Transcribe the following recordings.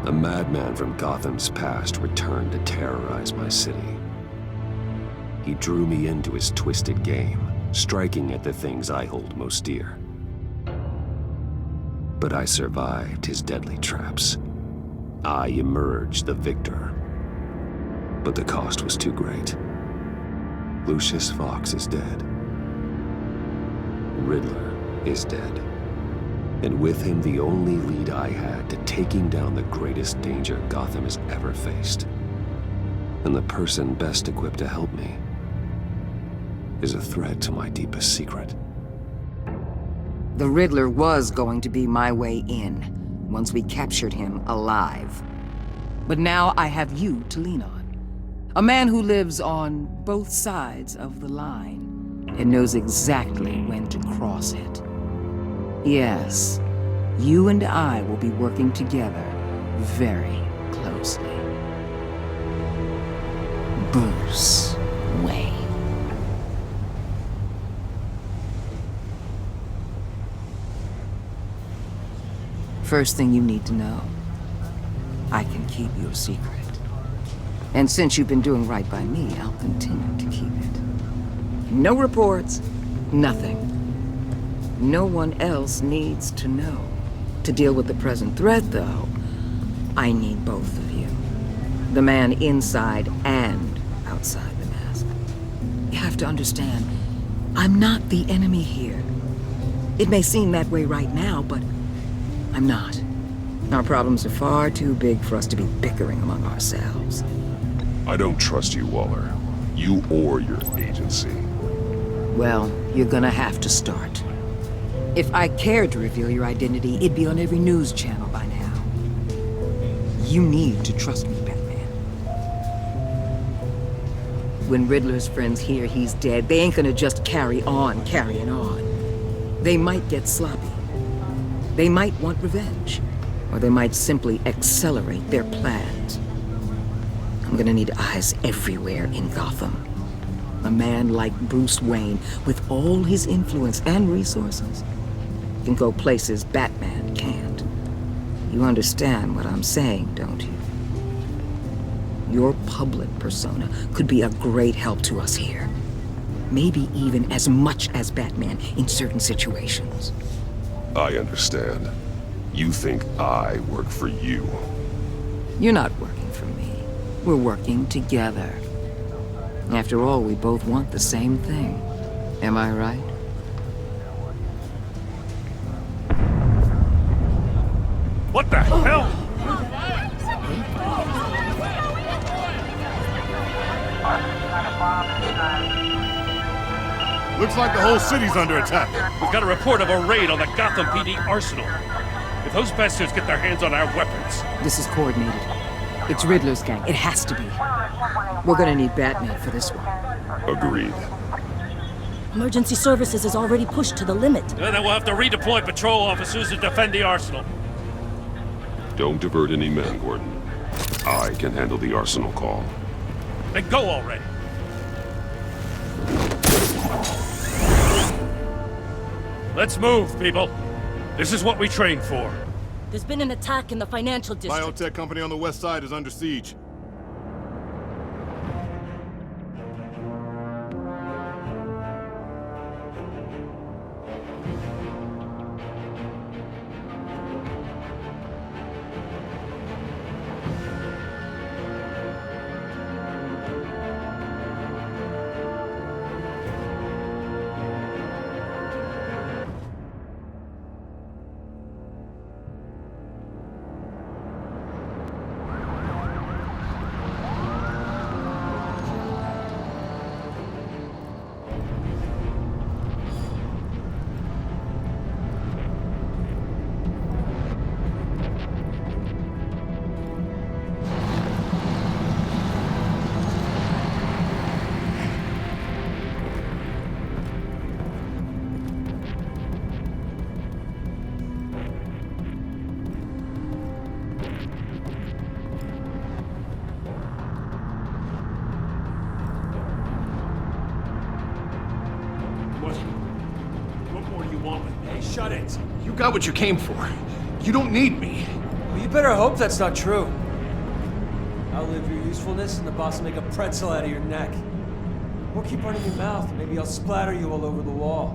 A madman from Gotham's past returned to terrorize my city. He drew me into his twisted game, striking at the things I hold most dear. But I survived his deadly traps. I emerged the victor. But the cost was too great. Lucius Fox is dead. Riddler is dead. And with him, the only lead I had to taking down the greatest danger Gotham has ever faced. And the person best equipped to help me is a threat to my deepest secret. The Riddler was going to be my way in, once we captured him alive. But now I have you to lean on. A man who lives on both sides of the line and knows exactly when to cross it. Yes, you and I will be working together very closely. Bruce Wayne. First thing you need to know, I can keep your secret. And since you've been doing right by me, I'll continue to keep it. No reports, nothing. No one else needs to know. To deal with the present threat, though, I need both of you. The man inside and outside the mask. You have to understand, I'm not the enemy here. It may seem that way right now, but I'm not. Our problems are far too big for us to be bickering among ourselves. I don't trust you, Waller. You or your agency. Well, you're gonna have to start. If I cared to reveal your identity, it'd be on every news channel by now. You need to trust me, Batman. When Riddler's friends hear he's dead, they ain't gonna just carry on carrying on. They might get sloppy. They might want revenge. Or they might simply accelerate their plans. I'm gonna need eyes everywhere in Gotham. A man like Bruce Wayne, with all his influence and resources, can go places Batman can't. You understand what I'm saying, don't you? Your public persona could be a great help to us here. Maybe even as much as Batman in certain situations. I understand. You think I work for you. You're not working for me. We're working together. After all, we both want the same thing. Am I right? What the hell? Looks like the whole city's under attack. We've got a report of a raid on the Gotham PD arsenal. If those bastards get their hands on our weapons... This is coordinated. It's Riddler's gang. It has to be. We're gonna need Batman for this one. Agreed. Emergency services is already pushed to the limit. Then we'll have to redeploy patrol officers to defend the arsenal. Don't divert any men, Gordon. I can handle the arsenal call. Then go already. Let's move, people. This is what we trained for. There's been an attack in the financial district. Biotech company on the west side is under siege. What more do you want with me? Shut it. You got what you came for. You don't need me. Will you better hope that's not true. Outlive your usefulness and the boss will make a pretzel out of your neck. Or keep running your mouth, maybe I'll splatter you all over the wall.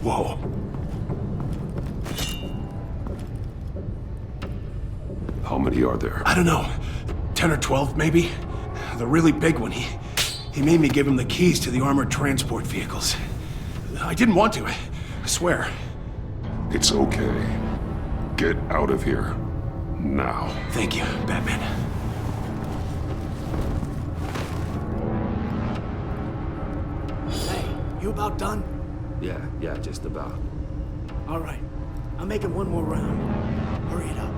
Whoa. How many are there? I don't know. 10 or 12, maybe? The really big one, he made me give him the keys to the armored transport vehicles. I didn't want to, I swear. It's okay. Get out of here. Now. Thank you, Batman. Hey, you about done? Yeah, just about. All right. I'm making one more round. Hurry it up.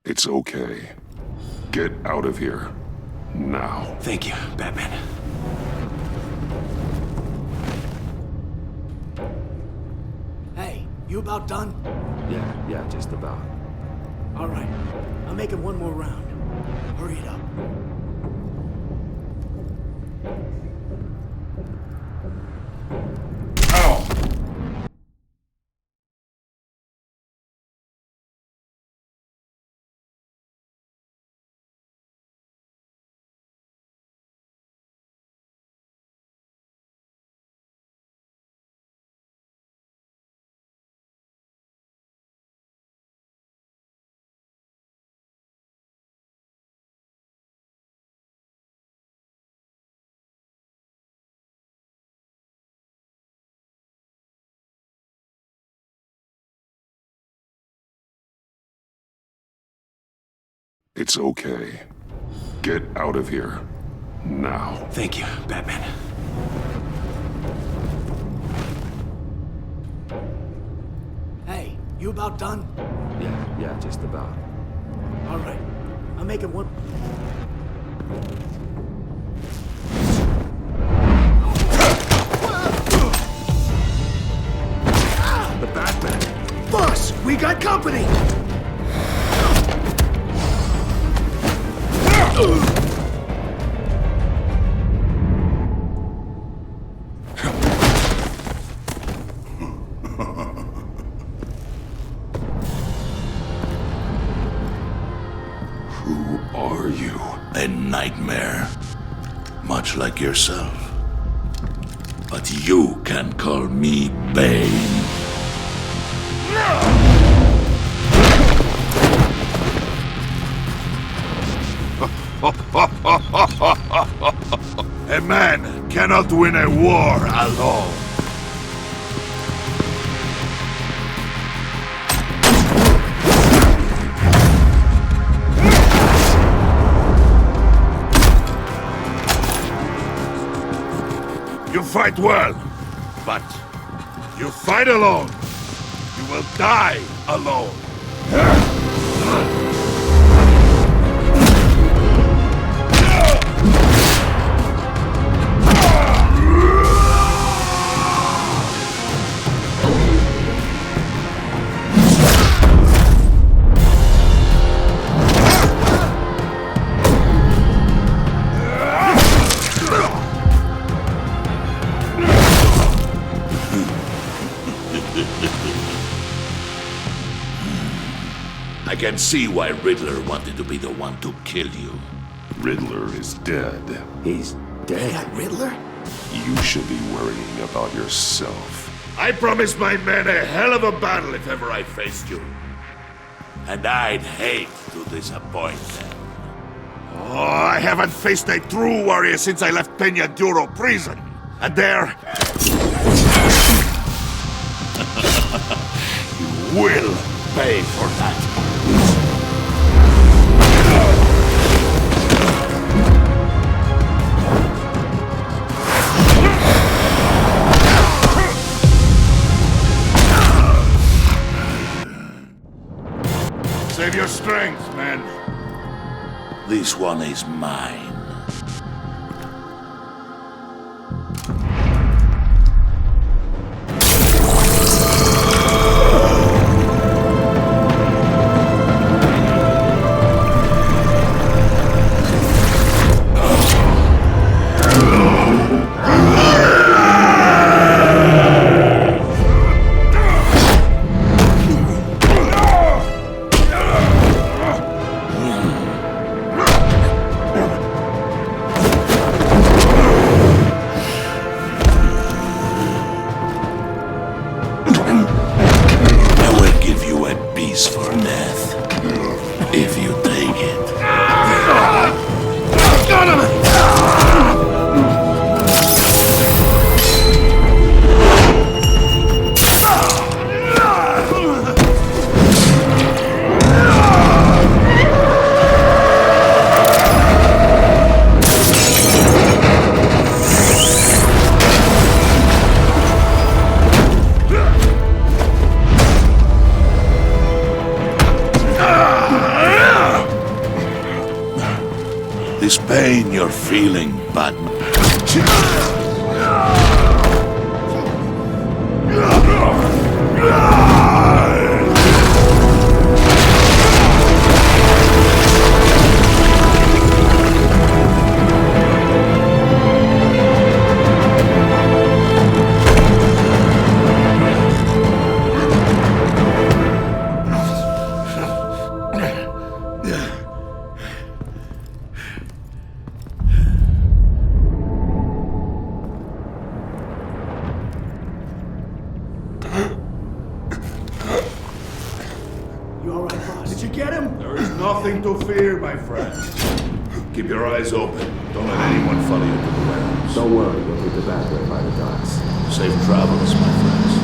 It's okay. Get out of here. Now. Thank you, Batman. Hey, you about done? Yeah, just about. All right. I'm making one more round. Hurry it up. It's okay. Get out of here. Now. Thank you, Batman. Hey, you about done? Yeah, just about. All right. I'm making one... The Batman! Boss, we got company! Who are you? A nightmare, much like yourself. But you can call me Bane. A man cannot win a war alone. You fight well, but you fight alone. You will die alone. I can see why Riddler wanted to be the one to kill you. Riddler is dead. He's dead? That Riddler? You should be worrying about yourself. I promised my men a hell of a battle if ever I faced you. And I'd hate to disappoint them. Oh, I haven't faced a true warrior since I left Peña Duro prison. And there... you will pay for that. Save your strength, man. This one is mine. feeling, Batman? You all right, boss? Did you get him? There is nothing to fear, my friend. Keep your eyes open. Don't let anyone follow you to the warehouse. Don't worry, we'll take the back way by the docks. Safe travels, my friends.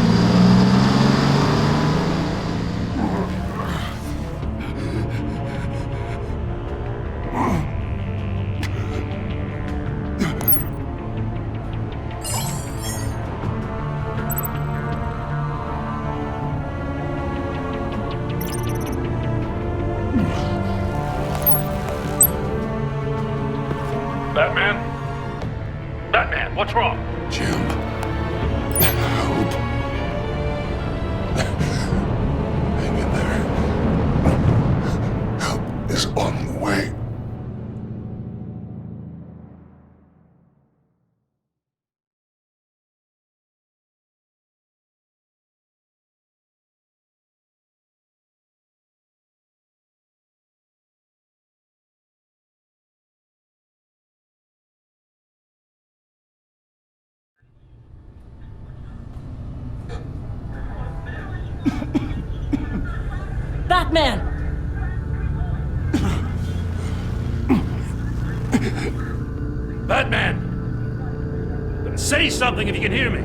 Batman? Batman, what's wrong? Jim. Help. Hang in there. Help is on the way. Batman! Batman! Say something if you can hear me.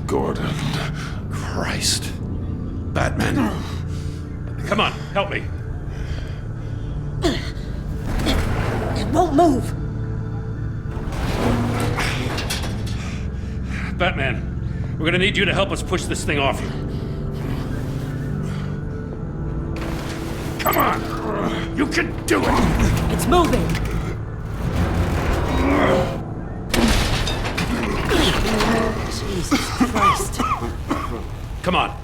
Gordon. Christ. Batman. Come on, help me. It won't move! Batman, we're gonna need you to help us push this thing off you. Come on! You can do it! It's moving! Jesus Christ. Come on.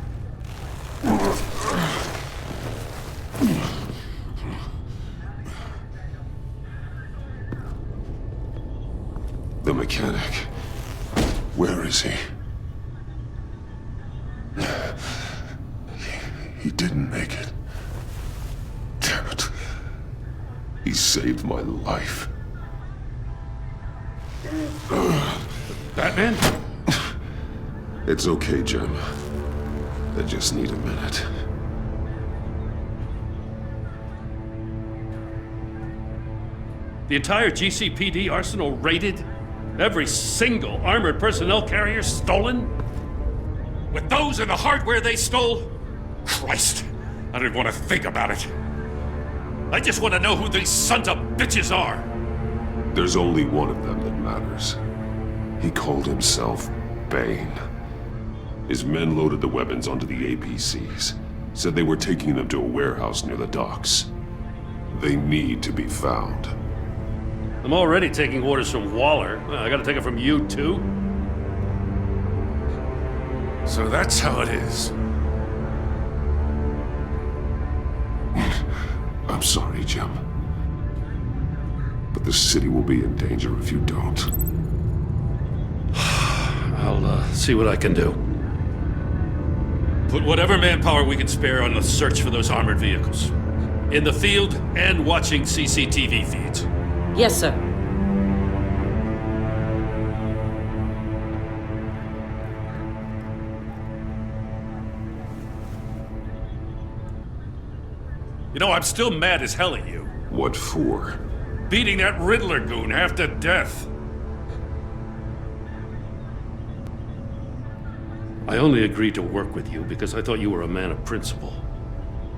The mechanic. Where is he? He didn't make it. Damn it. He saved my life. Batman? It's okay, Jim. I just need a minute. The entire GCPD arsenal raided? Every single armored personnel carrier stolen? With those and the hardware they stole? Christ, I don't want to think about it. I just want to know who these sons of bitches are. There's only one of them that matters. He called himself Bane. His men loaded the weapons onto the APCs. Said they were taking them to a warehouse near the docks. They need to be found. I'm already taking orders from Waller. I gotta take it from you, too? So that's how it is. I'm sorry, Jim. But the city will be in danger if you don't. I'll see what I can do. Put whatever manpower we can spare on the search for those armored vehicles. In the field and watching CCTV feeds. Yes, sir. You know, I'm still mad as hell at you. What for? Beating that Riddler goon half to death. I only agreed to work with you because I thought you were a man of principle.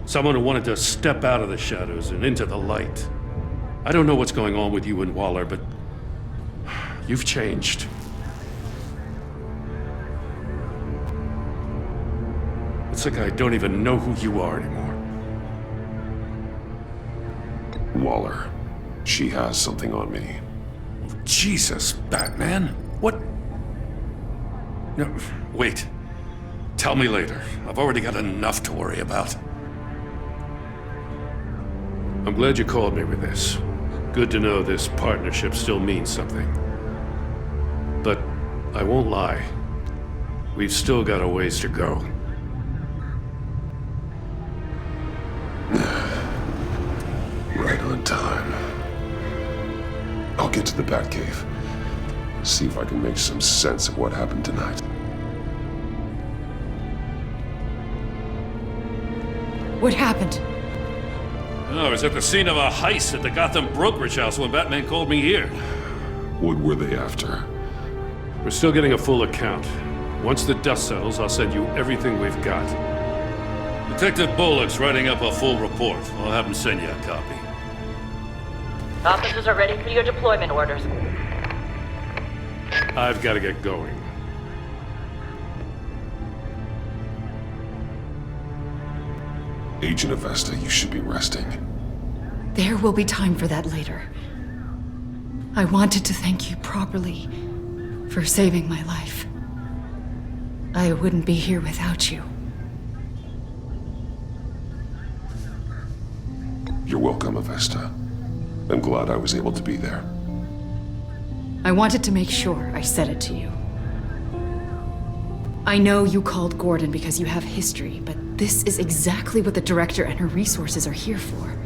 Someone who wanted to step out of the shadows and into the light. I don't know what's going on with you and Waller, but you've changed. It's It's like I don't even know who you are anymore. Waller. She has something on me. Jesus, Batman. What? No, wait. Tell me later. I've already got enough to worry about. I'm glad you called me with this. Good to know this partnership still means something. But I won't lie. We've still got a ways to go. Right on time. I'll get to the Batcave. See if I can make some sense of what happened tonight. What happened? Oh, I was at the scene of a heist at the Gotham brokerage house when Batman called me here. What were they after? We're still getting a full account. Once the dust settles, I'll send you everything we've got. Detective Bullock's writing up a full report. I'll have him send you a copy. Officers are ready for your deployment orders. I've got to get going. Agent Avesta, you should be resting. There will be time for that later. I wanted to thank you properly for saving my life. I wouldn't be here without you. You're welcome, Avesta. I'm glad I was able to be there. I wanted to make sure I said it to you. I know you called Gordon because you have history, but this is exactly what the director and her resources are here for.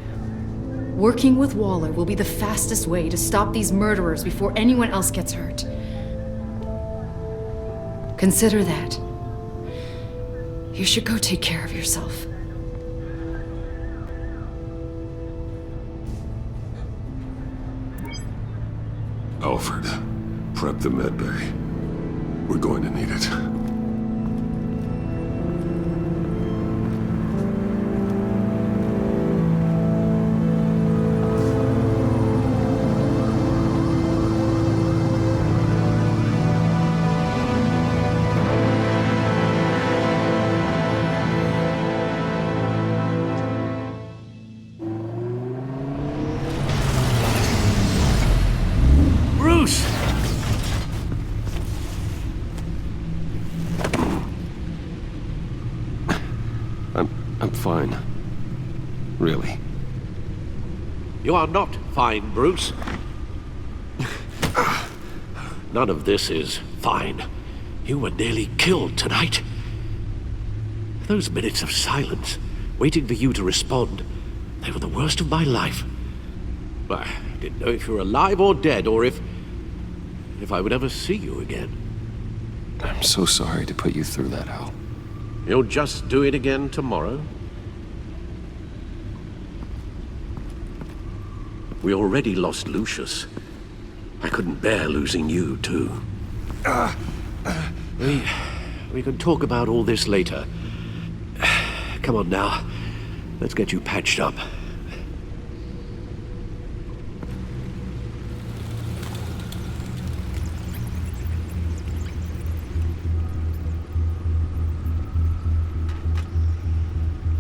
Working with Waller will be the fastest way to stop these murderers before anyone else gets hurt. Consider that. You should go take care of yourself. Alfred, prep the med bay. We're going to need it. I'm fine. Really. You are not fine, Bruce. None of this is fine. You were nearly killed tonight. Those minutes of silence, waiting for you to respond, they were the worst of my life. I didn't know if you were alive or dead, or if I would ever see you again. I'm so sorry to put you through that, Al. You'll just do it again tomorrow? We already lost Lucius. I couldn't bear losing you, too. We can talk about all this later. Come on now. Let's get you patched up.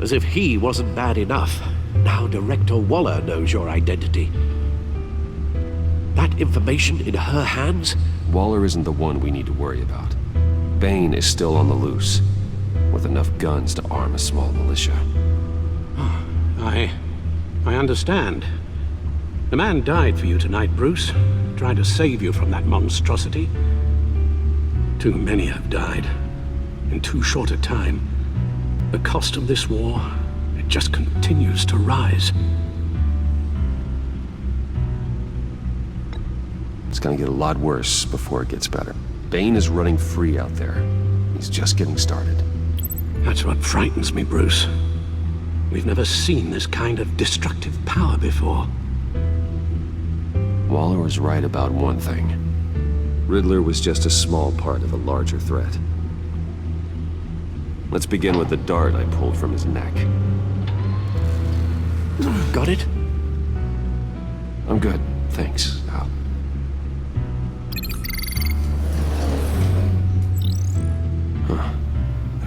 As if he wasn't bad enough, now Director Waller knows your identity. That information in her hands? Waller isn't the one we need to worry about. Bane is still on the loose, with enough guns to arm a small militia. I understand. The man died for you tonight, Bruce. Tried to save you from that monstrosity. Too many have died, in too short a time. The cost of this war, it just continues to rise. It's gonna get a lot worse before it gets better. Bane is running free out there. He's just getting started. That's what frightens me, Bruce. We've never seen this kind of destructive power before. Waller was right about one thing. Riddler was just a small part of a larger threat. Let's begin with the dart I pulled from his neck. Got it? I'm good, thanks, Al.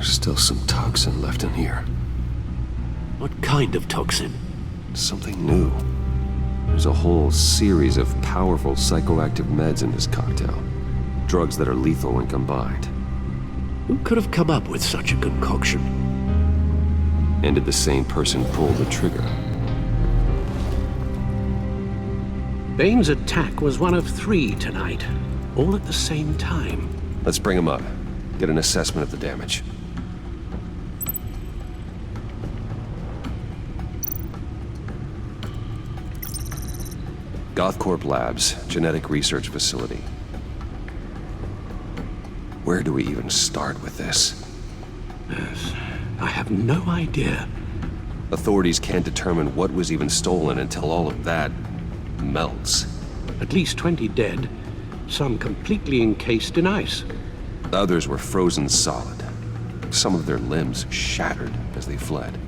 There's still some toxin left in here. What kind of toxin? Something new. There's a whole series of powerful psychoactive meds in this cocktail. Drugs that are lethal when combined. Who could have come up with such a concoction? And did the same person pull the trigger? Bane's attack was one of 3 tonight, all at the same time. Let's bring him up. Get an assessment of the damage. Gothcorp Labs, genetic research facility. Where do we even start with this? Yes, I have no idea. Authorities can't determine what was even stolen until all of that melts. At least 20 dead, some completely encased in ice. Others were frozen solid. Some of their limbs shattered as they fled.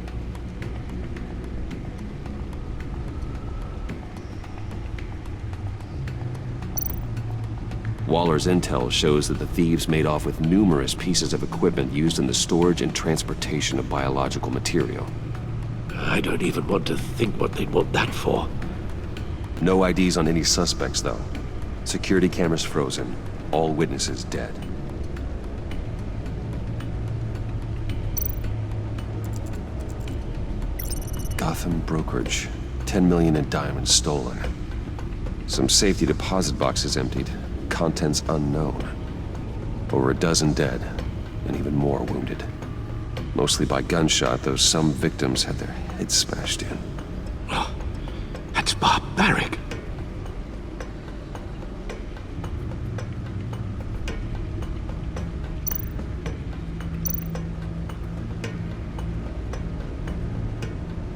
Waller's intel shows that the thieves made off with numerous pieces of equipment used in the storage and transportation of biological material. I don't even want to think what they'd want that for. No IDs on any suspects, though. Security cameras frozen. All witnesses dead. Gotham brokerage. 10 million in diamonds stolen. Some safety deposit boxes emptied. Contents unknown. Over a dozen dead, and even more wounded. Mostly by gunshot, though some victims had their heads smashed in. Oh, that's barbaric.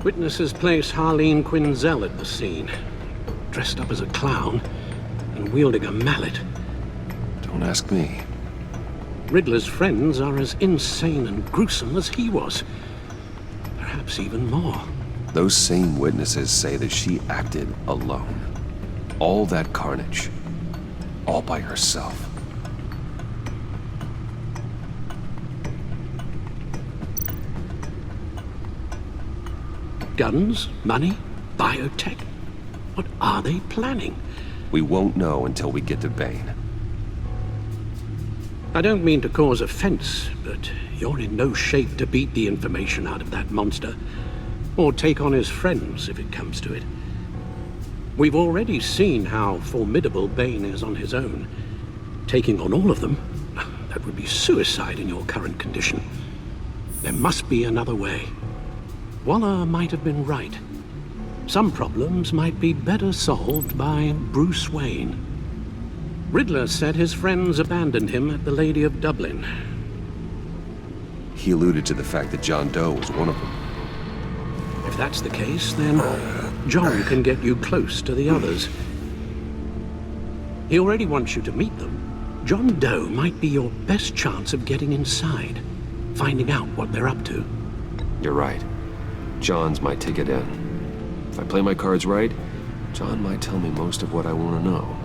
Witnesses place Harleen Quinzel at the scene, dressed up as a clown and wielding a mallet. Don't ask me. Riddler's friends are as insane and gruesome as he was. Perhaps even more. Those same witnesses say that she acted alone. All that carnage. All by herself. Guns, money, biotech. What are they planning? We won't know until we get to Bane. I don't mean to cause offense, but you're in no shape to beat the information out of that monster. Or take on his friends, if it comes to it. We've already seen how formidable Bane is on his own. Taking on all of them, that would be suicide in your current condition. There must be another way. Waller might have been right. Some problems might be better solved by Bruce Wayne. Riddler said his friends abandoned him at the Lady of Dublin. He alluded to the fact that John Doe was one of them. If that's the case, then John can get you close to the others. He already wants you to meet them. John Doe might be your best chance of getting inside, finding out what they're up to. You're right. John's my ticket in. If I play my cards right, John might tell me most of what I want to know.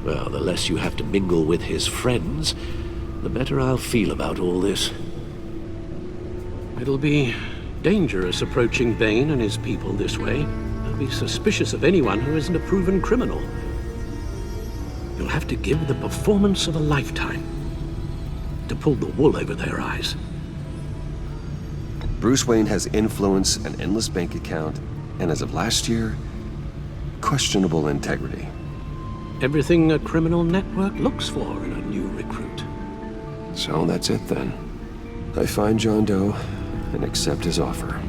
Well, the less you have to mingle with his friends, the better I'll feel about all this. It'll be dangerous approaching Bane and his people this way. They'll be suspicious of anyone who isn't a proven criminal. You'll have to give the performance of a lifetime to pull the wool over their eyes. Bruce Wayne has influence, an endless bank account, and as of last year, questionable integrity. Everything a criminal network looks for in a new recruit. So that's it then. I find John Doe and accept his offer.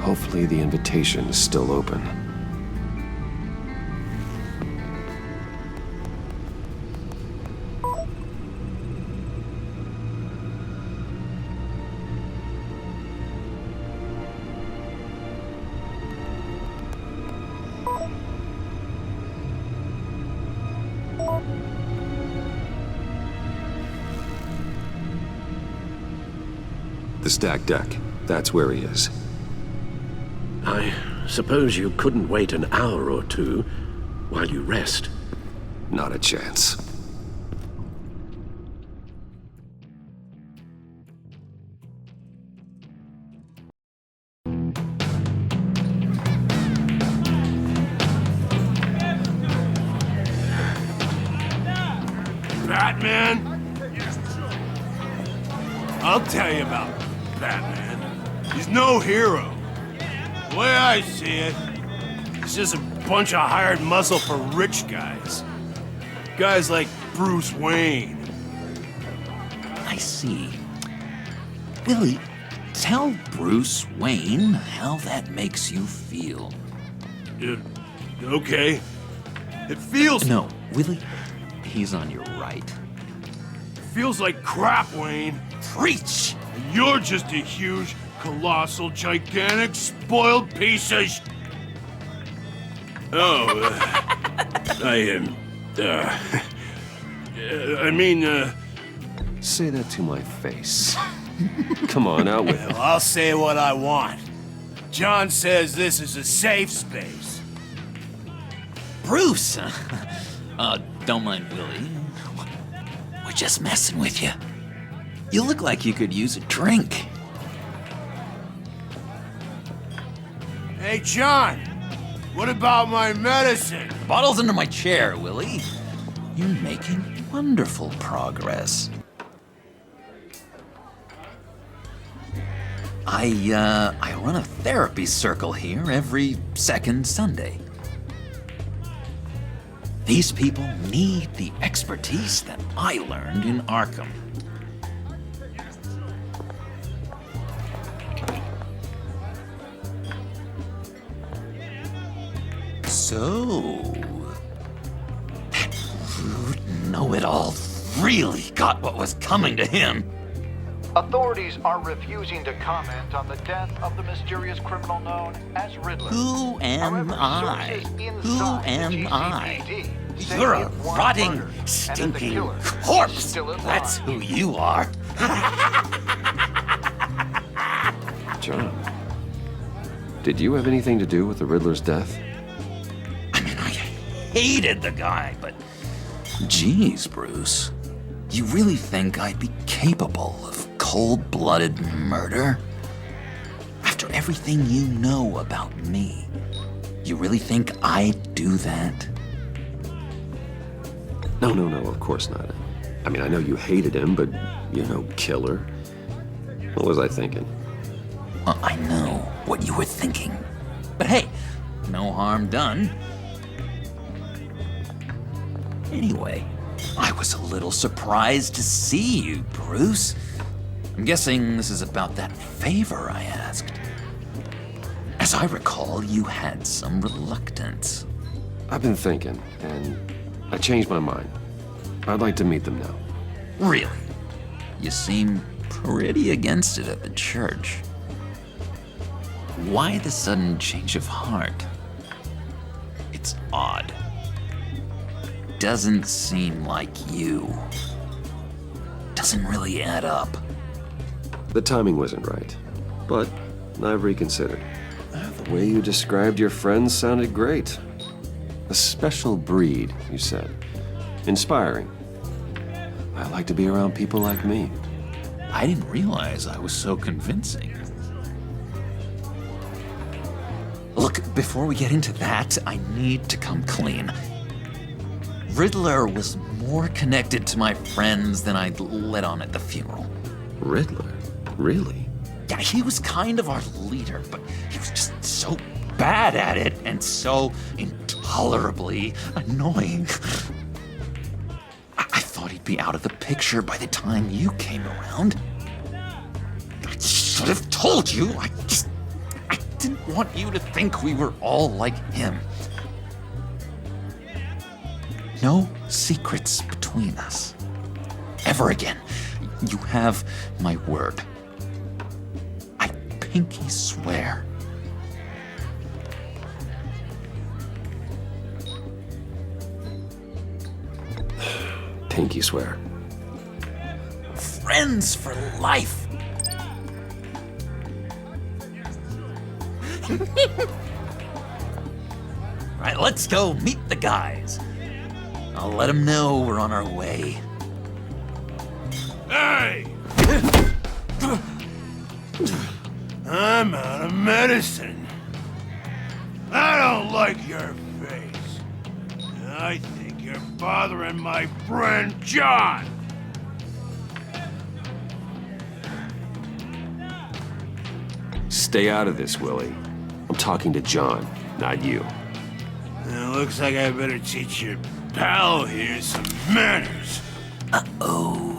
Hopefully the invitation is still open. The stacked deck. That's where he is. I suppose you couldn't wait an hour or two while you rest. Not a chance. Batman? I'll tell you about Batman. He's no hero. The way I see it, he's just a bunch of hired muscle for rich guys. Guys like Bruce Wayne. I see. Willie, tell Bruce Wayne how that makes you feel. Okay. It feels... No, Willie, he's on your right. Feels like crap, Wayne. Preach! And you're just a huge, colossal, gigantic, spoiled piece of Say that to my face. Come on, out with it. Well, I'll say what I want. John says this is a safe space. Bruce! Don't mind Willie. We're just messing with you. You look like you could use a drink. Hey, John, what about my medicine? The bottle's under my chair, Willie. You're making wonderful progress. I run a therapy circle here every second Sunday. These people need the expertise that I learned in Arkham. So, that rude know-it-all really got what was coming to him. Authorities are refusing to comment on the death of the mysterious criminal known as Riddler. Who am I? Who am I? You're a rotting, stinking corpse. That's who you are. John, did you have anything to do with the Riddler's death? I mean, I hated the guy, but geez, Bruce, you really think I'd be capable of cold-blooded murder? After everything you know about me, you really think I'd do that? No, of course not. I mean, I know you hated him, but you're no killer. What was I thinking? Well, I know what you were thinking. But hey, no harm done. Anyway, I was a little surprised to see you, Bruce. I'm guessing this is about that favor I asked. As I recall, you had some reluctance. I've been thinking, and I changed my mind. I'd like to meet them now. Really? You seem pretty against it at the church. Why the sudden change of heart? It's odd. Doesn't seem like you. Doesn't really add up. The timing wasn't right, but I've reconsidered. The way you described your friends sounded great. A special breed, you said. Inspiring. I like to be around people like me. I didn't realize I was so convincing. Look, before we get into that, I need to come clean. Riddler was more connected to my friends than I'd let on at the funeral. Riddler? Really? Yeah, he was kind of our leader, but he was just so bad at it and so intolerably annoying. I thought he'd be out of the picture by the time you came around. I should have told you. I didn't want you to think we were all like him. No secrets between us. Ever again. You have my word. I pinky swear. Pinky swear. Friends for life. Right, let's go meet the guys. I'll let them know we're on our way. Hey! I'm out of medicine. I don't like your face. I think you're you're bothering my friend John! Stay out of this, Willie. I'm talking to John, not you. It looks like I better teach your pal here some manners. Uh-oh.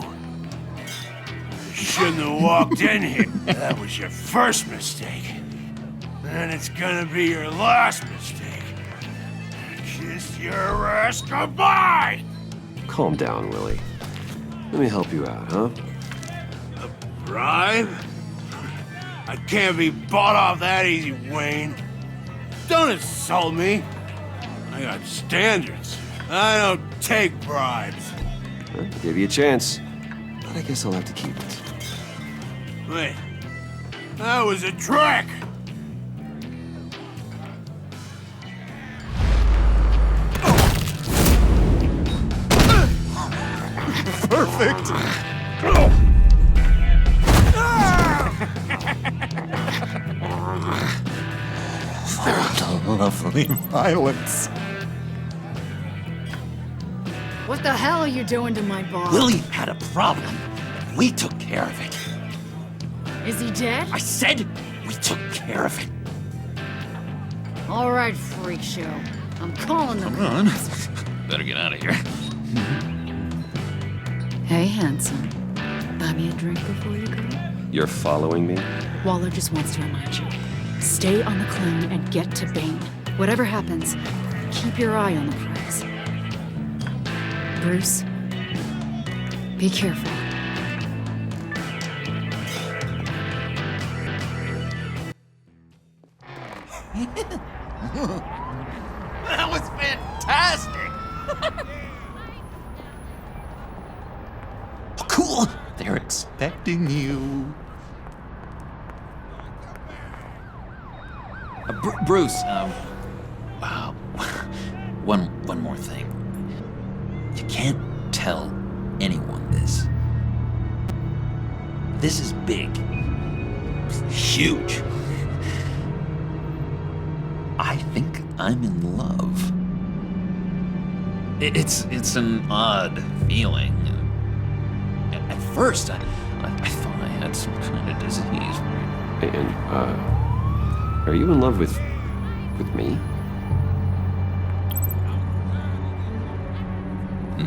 You shouldn't have walked in here. That was your first mistake. And it's gonna be your last mistake. Kiss your ass goodbye! Calm down, Willie. Let me help you out, huh? A bribe? I can't be bought off that easy, Wayne. Don't insult me. I got standards. I don't take bribes. I'll give you a chance, but I guess I'll have to keep it. Wait, that was a trick! Perfect! Lovely violence. What the hell are you doing to my bar? Willie had a problem. We took care of it. Is he dead? I said we took care of it. All right, freak show. I'm calling the Come on. Better get out of here. Hey, handsome. Buy me a drink before you go? You're following me? Waller just wants to remind you. Stay on the clone and get to Bane. Whatever happens, keep your eye on the prize. Bruce, be careful. That was fantastic! Oh, cool! They're expecting you. Bruce, one more thing. You can't tell anyone this. This is big. Huge. I think I'm in love. It's an odd feeling. At first, I thought I had some kind of disease. And, are you in love with me?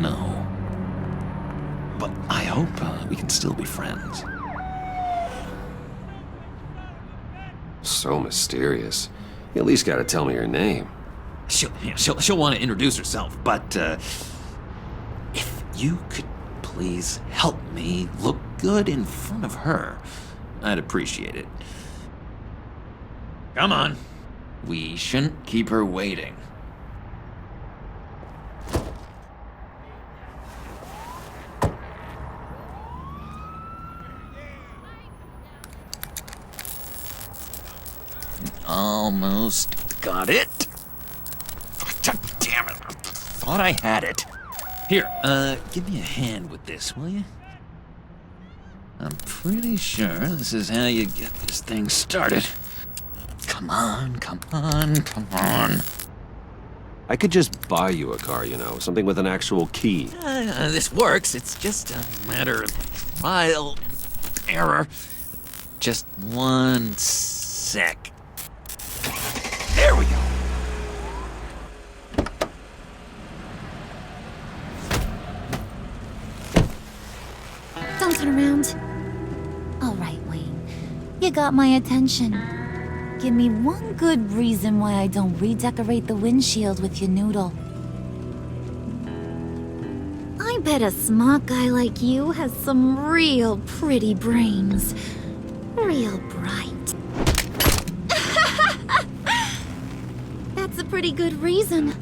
No. But I hope we can still be friends. So mysterious. You at least gotta tell me your name. She'll want to introduce herself, but if you could please help me look good in front of her, I'd appreciate it. Come on. We shouldn't keep her waiting. Almost got it. Damn it. I thought I had it. Here, give me a hand with this, will you? I'm pretty sure this is how you get this thing started. Come on, come on, come on. I could just buy you a car, you know, something with an actual key. This works. It's just a matter of trial and error. Just one sec. There we go. Don't turn around. All right, Wayne. You got my attention. Give me one good reason why I don't redecorate the windshield with your noodle. I bet a smart guy like you has some real pretty brains. Real bright. That's a pretty good reason.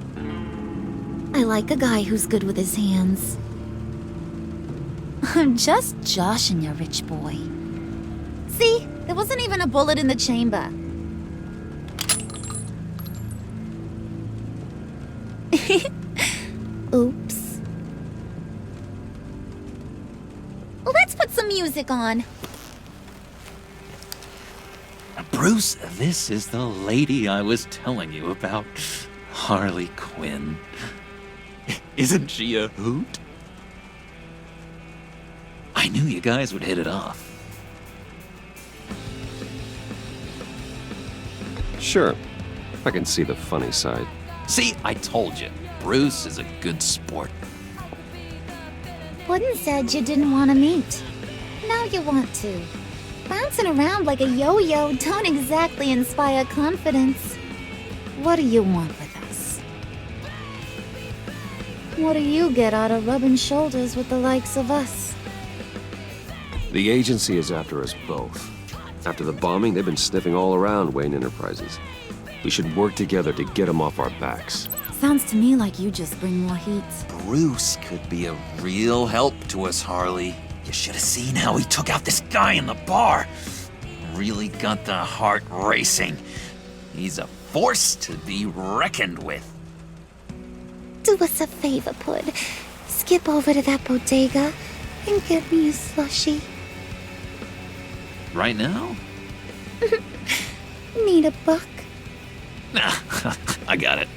I like a guy who's good with his hands. I'm just joshing you, rich boy. See? There wasn't even a bullet in the chamber. Oops. Let's put some music on. Bruce, this is the lady I was telling you about. Harley Quinn. Isn't she a hoot? I knew you guys would hit it off. Sure. I can see the funny side. See, I told you. Bruce is a good sport. Puddin' said you didn't want to meet. Now you want to. Bouncing around like a yo-yo don't exactly inspire confidence. What do you want with us? What do you get out of rubbing shoulders with the likes of us? The agency is after us both. After the bombing, they've been sniffing all around Wayne Enterprises. We should work together to get them off our backs. Sounds to me like you just bring more heat. Bruce could be a real help to us, Harley. You should have seen how he took out this guy in the bar. Really got the heart racing. He's a force to be reckoned with. Do us a favor, Pud. Skip over to that bodega and get me a slushie. Right now? Need a buck? Nah, I got it.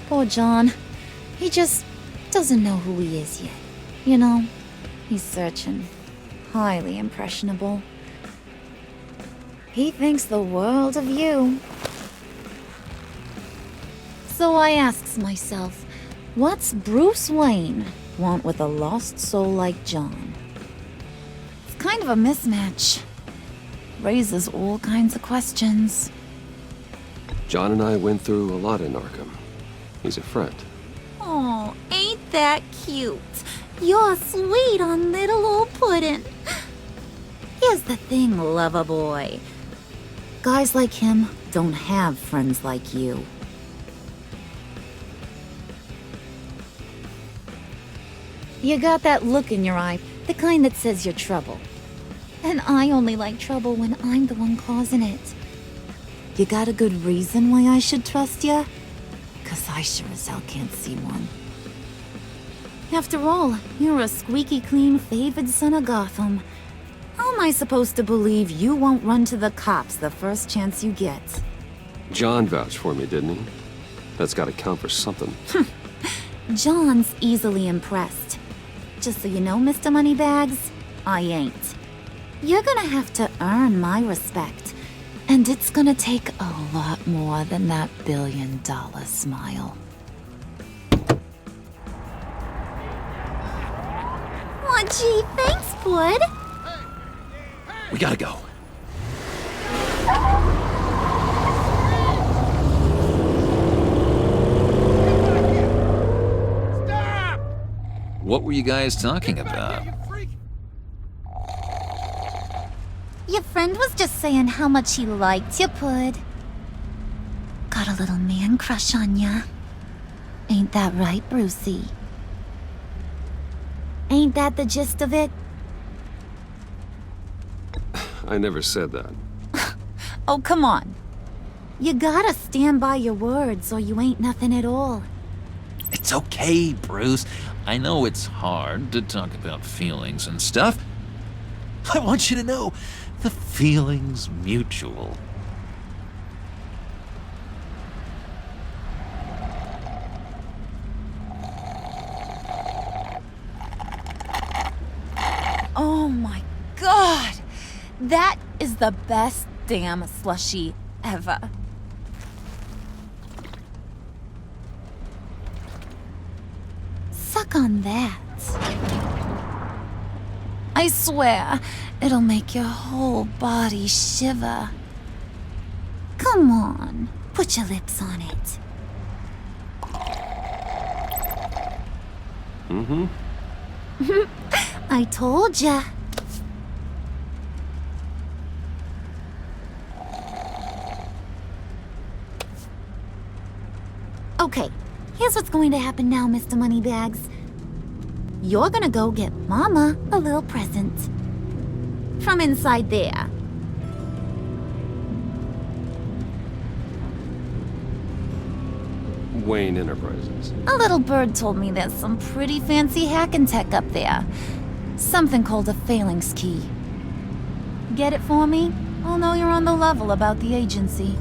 Poor John. He just doesn't know who he is yet. You know, he's searching. Highly impressionable. He thinks the world of you. So I asks myself, what's Bruce Wayne want with a lost soul like John? It's kind of a mismatch. Raises all kinds of questions. John and I went through a lot in Arkham. He's a friend. Oh, ain't that cute? You're sweet on little old Puddin'. Here's the thing, lover boy. Guys like him don't have friends like you. You got that look in your eye, the kind that says you're trouble. And I only like trouble when I'm the one causing it. You got a good reason why I should trust you? 'Cause I sure as hell can't see one. After all, you're a squeaky clean favored son of Gotham. How am I supposed to believe you won't run to the cops the first chance you get? John vouched for me, didn't he? That's gotta count for something. John's easily impressed. Just so you know, Mr. Moneybags, I ain't. You're gonna have to earn my respect. And it's gonna take a lot more than that $1 billion smile. Aw, gee, thanks, Bud. We gotta go. What were you guys talking about? Your friend was just saying how much he liked you, Pud. Got a little man crush on ya. Ain't that right, Brucey? Ain't that the gist of it? I never said that. Oh, come on. You gotta stand by your words or you ain't nothing at all. It's okay, Bruce. I know it's hard to talk about feelings and stuff. I want you to know, the feeling's mutual. Oh my god! That is the best damn slushie ever. Suck on that. I swear, it'll make your whole body shiver. Come on, put your lips on it. Mm-hmm. I told ya. Okay, here's what's going to happen now, Mr. Moneybags. You're gonna go get Mama a little present. From inside there. Wayne Enterprises. A little bird told me there's some pretty fancy hacking tech up there. Something called a phalanx key. Get it for me? I'll know you're on the level about the agency.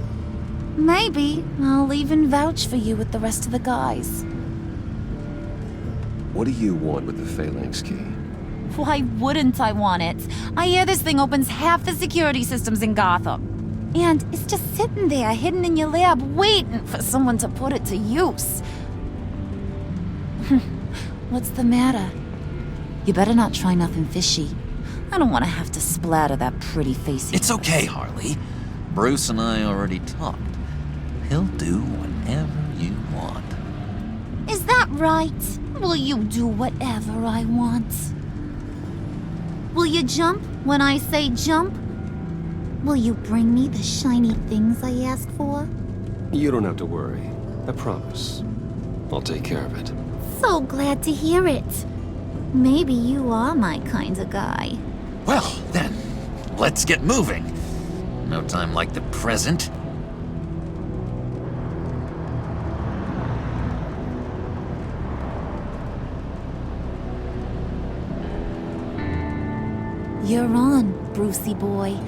Maybe I'll even vouch for you with the rest of the guys. What do you want with the phalanx key? Why wouldn't I want it? I hear this thing opens half the security systems in Gotham. And it's just sitting there, hidden in your lab, waiting for someone to put it to use. What's the matter? You better not try nothing fishy. I don't want to have to splatter that pretty face. It's okay, Harley. Bruce and I already talked. He'll do whatever you want. Is that right? Will you do whatever I want? Will you jump when I say jump? Will you bring me the shiny things I ask for? You don't have to worry. I promise. I'll take care of it. So glad to hear it. Maybe you are my kind of guy. Well, then, let's get moving. No time like the present. You're on, Brucey boy.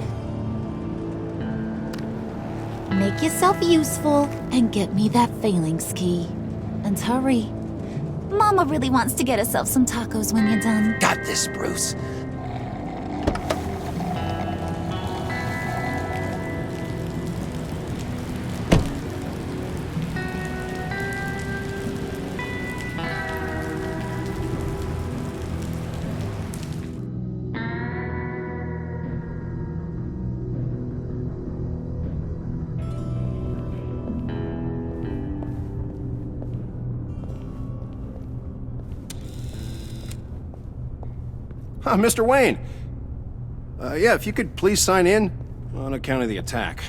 Make yourself useful and get me that phalanx key. And hurry. Mama really wants to get herself some tacos when you're done. Got this, Bruce. Mr. Wayne. Yeah, if you could please sign in on account of the attack.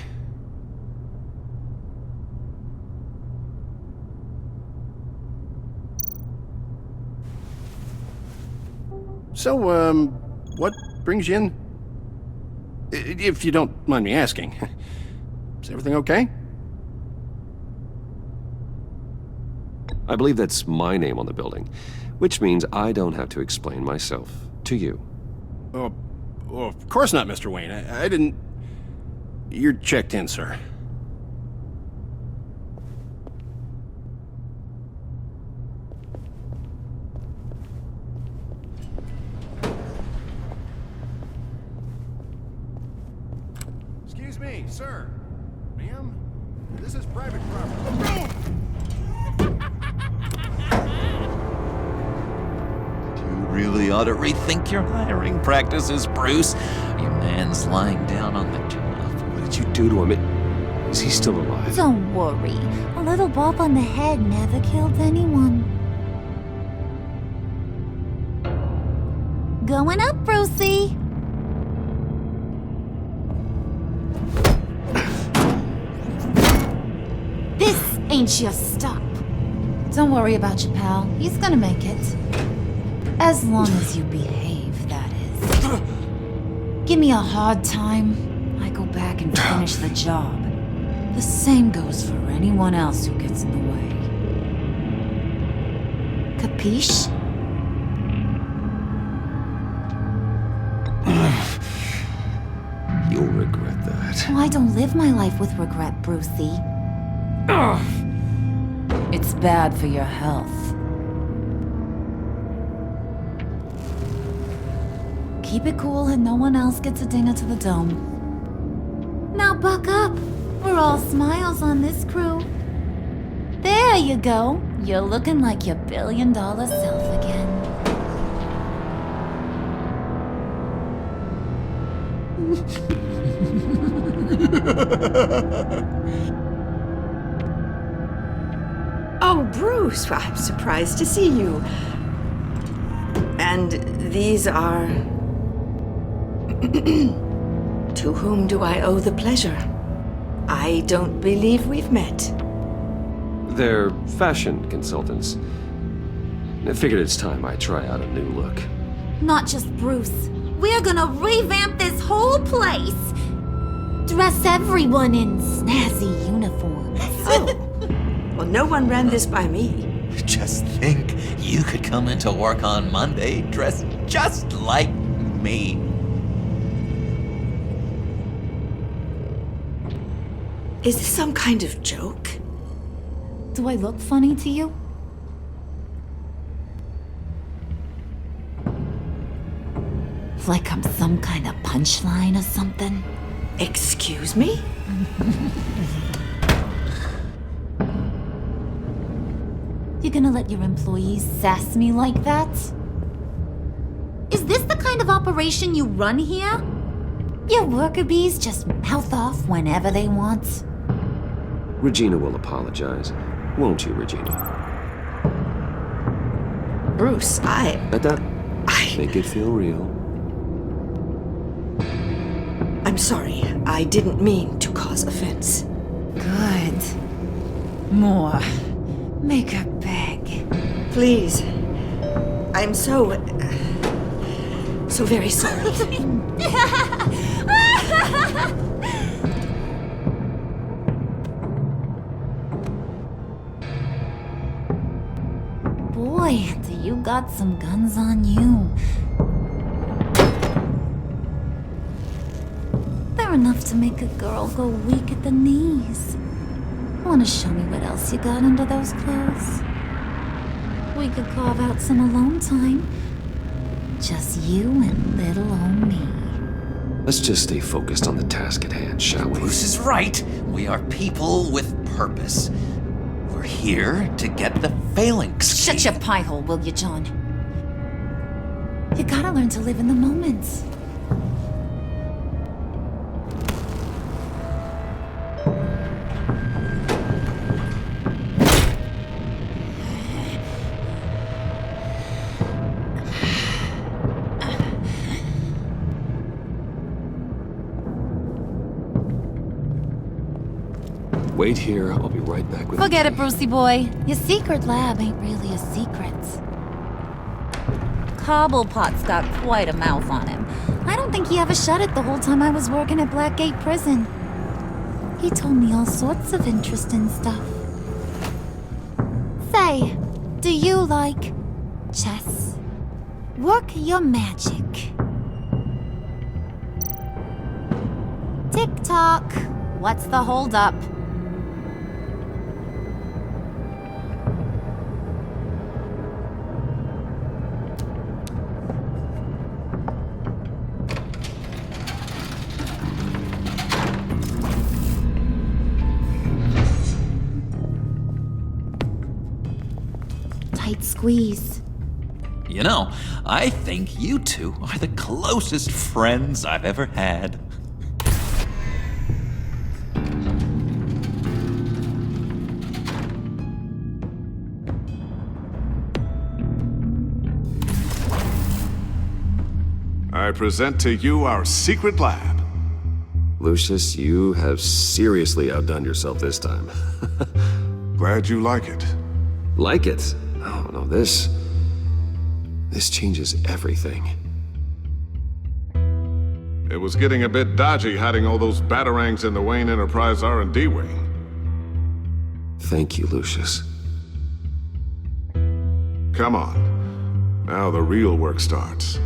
So, what brings you in? If you don't mind me asking. Is everything okay? I believe that's my name on the building, which means I don't have to explain myself to you. Oh, of course not, Mr. Wayne. I didn't... You're checked in, sir. Excuse me, sir. Ma'am? This is private property. Really ought to rethink your hiring practices, Bruce. Your man's lying down on the job. What did you do to him? Is he still alive? Don't worry. A little bump on the head never killed anyone. Going up, Brucey. This ain't your stop. Don't worry about your pal. He's gonna make it. As long as you behave, that is. Give me a hard time, I go back and finish the job. The same goes for anyone else who gets in the way. Capiche? You'll regret that. Oh, I don't live my life with regret, Brucey. It's bad for your health. Keep it cool and no one else gets a dinger to the dome. Now buck up. We're all smiles on this crew. There you go. You're looking like your billion-dollar self again. Oh, Bruce, I'm surprised to see you. And these are... To whom do I owe the pleasure? I don't believe we've met. They're fashion consultants. I figured it's time I try out a new look. Not just Bruce. We're gonna revamp this whole place. Dress everyone in snazzy uniforms. Oh, well, no one ran this by me. Just think, you could come into work on Monday dressed just like me. Is this some kind of joke? Do I look funny to you? Like I'm some kind of punchline or something? Excuse me? You gonna let your employees sass me like that? Is this the kind of operation you run here? Your worker bees just mouth off whenever they want? Regina will apologize. Won't you, Regina? Bruce, Make it feel real. I'm sorry. I didn't mean to cause offense. Good. More. Make her beg. Please. I'm so very sorry. Boy, do you got some guns on you. They're enough to make a girl go weak at the knees. Wanna show me what else you got under those clothes? We could carve out some alone time. Just you and little old me. Let's just stay focused on the task at hand, shall we? Bruce is right. We are people with purpose. We're here to get the phalanx key. Shut your pie hole, will you, John? You gotta learn to live in the moment. Wait here, I'll be right back with Forget it, Brucey boy. Your secret lab ain't really a secret. Cobblepot's got quite a mouth on him. I don't think he ever shut it the whole time I was working at Blackgate Prison. He told me all sorts of interesting stuff. Say, do you like chess? Work your magic. Tick-tock. What's the holdup? Squeeze. You know, I think you two are the closest friends I've ever had. I present to you our secret lab. Lucius, you have seriously outdone yourself this time. Glad you like it. Like it? Oh, no, this changes everything. It was getting a bit dodgy hiding all those batarangs in the Wayne Enterprise R&D wing. Thank you, Lucius. Come on. Now the real work starts.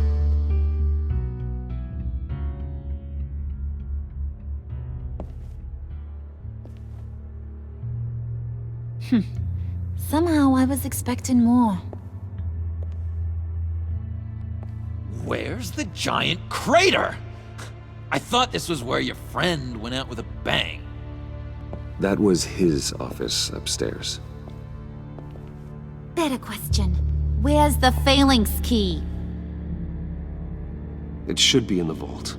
Somehow I was expecting more. Where's the giant crater? I thought this was where your friend went out with a bang. That was his office upstairs. Better question. Where's the phalanx key? It should be in the vault.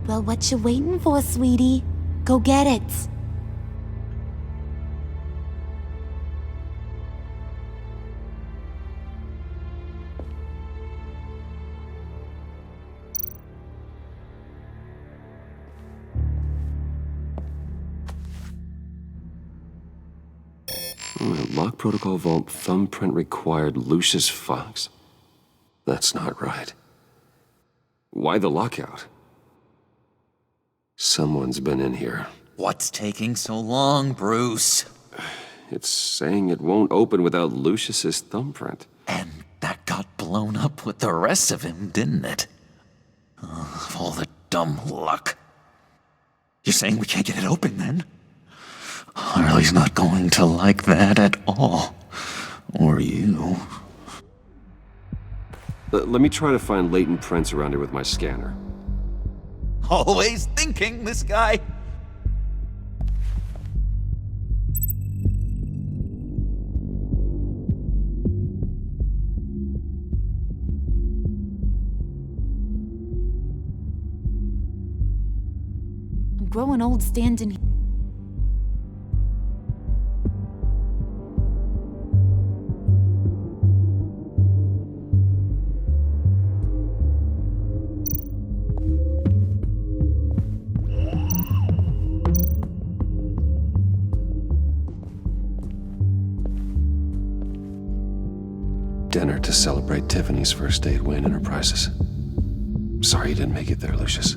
Well, what you waiting for, sweetie? Go get it. Lock protocol vault thumbprint required Lucius Fox. That's not right. Why the lockout? Someone's been in here. What's taking so long, Bruce? It's saying it won't open without Lucius's thumbprint. And that got blown up with the rest of him, didn't it? All the dumb luck. You're saying we can't get it open, then? Harley's not going to like that at all. Or you. Let me try to find latent prints around here with my scanner. Always thinking, this guy. I'm growing old standing here. Dinner to celebrate Tiffany's first day at Wayne Enterprises. Sorry you didn't make it there, Lucius.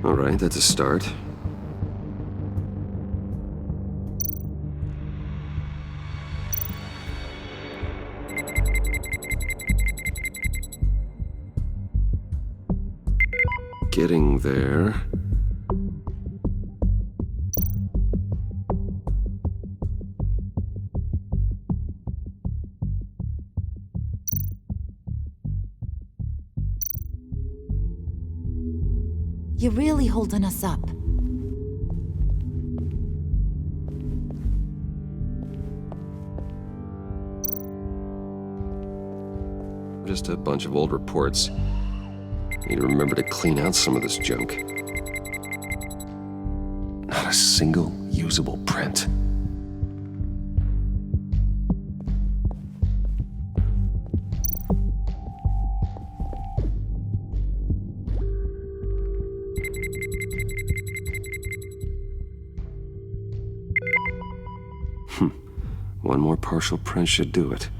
All right, that's a start. Getting there. You're really holding us up. Just a bunch of old reports. Need to remember to clean out some of this junk. Not a single usable print. One more partial print should do it.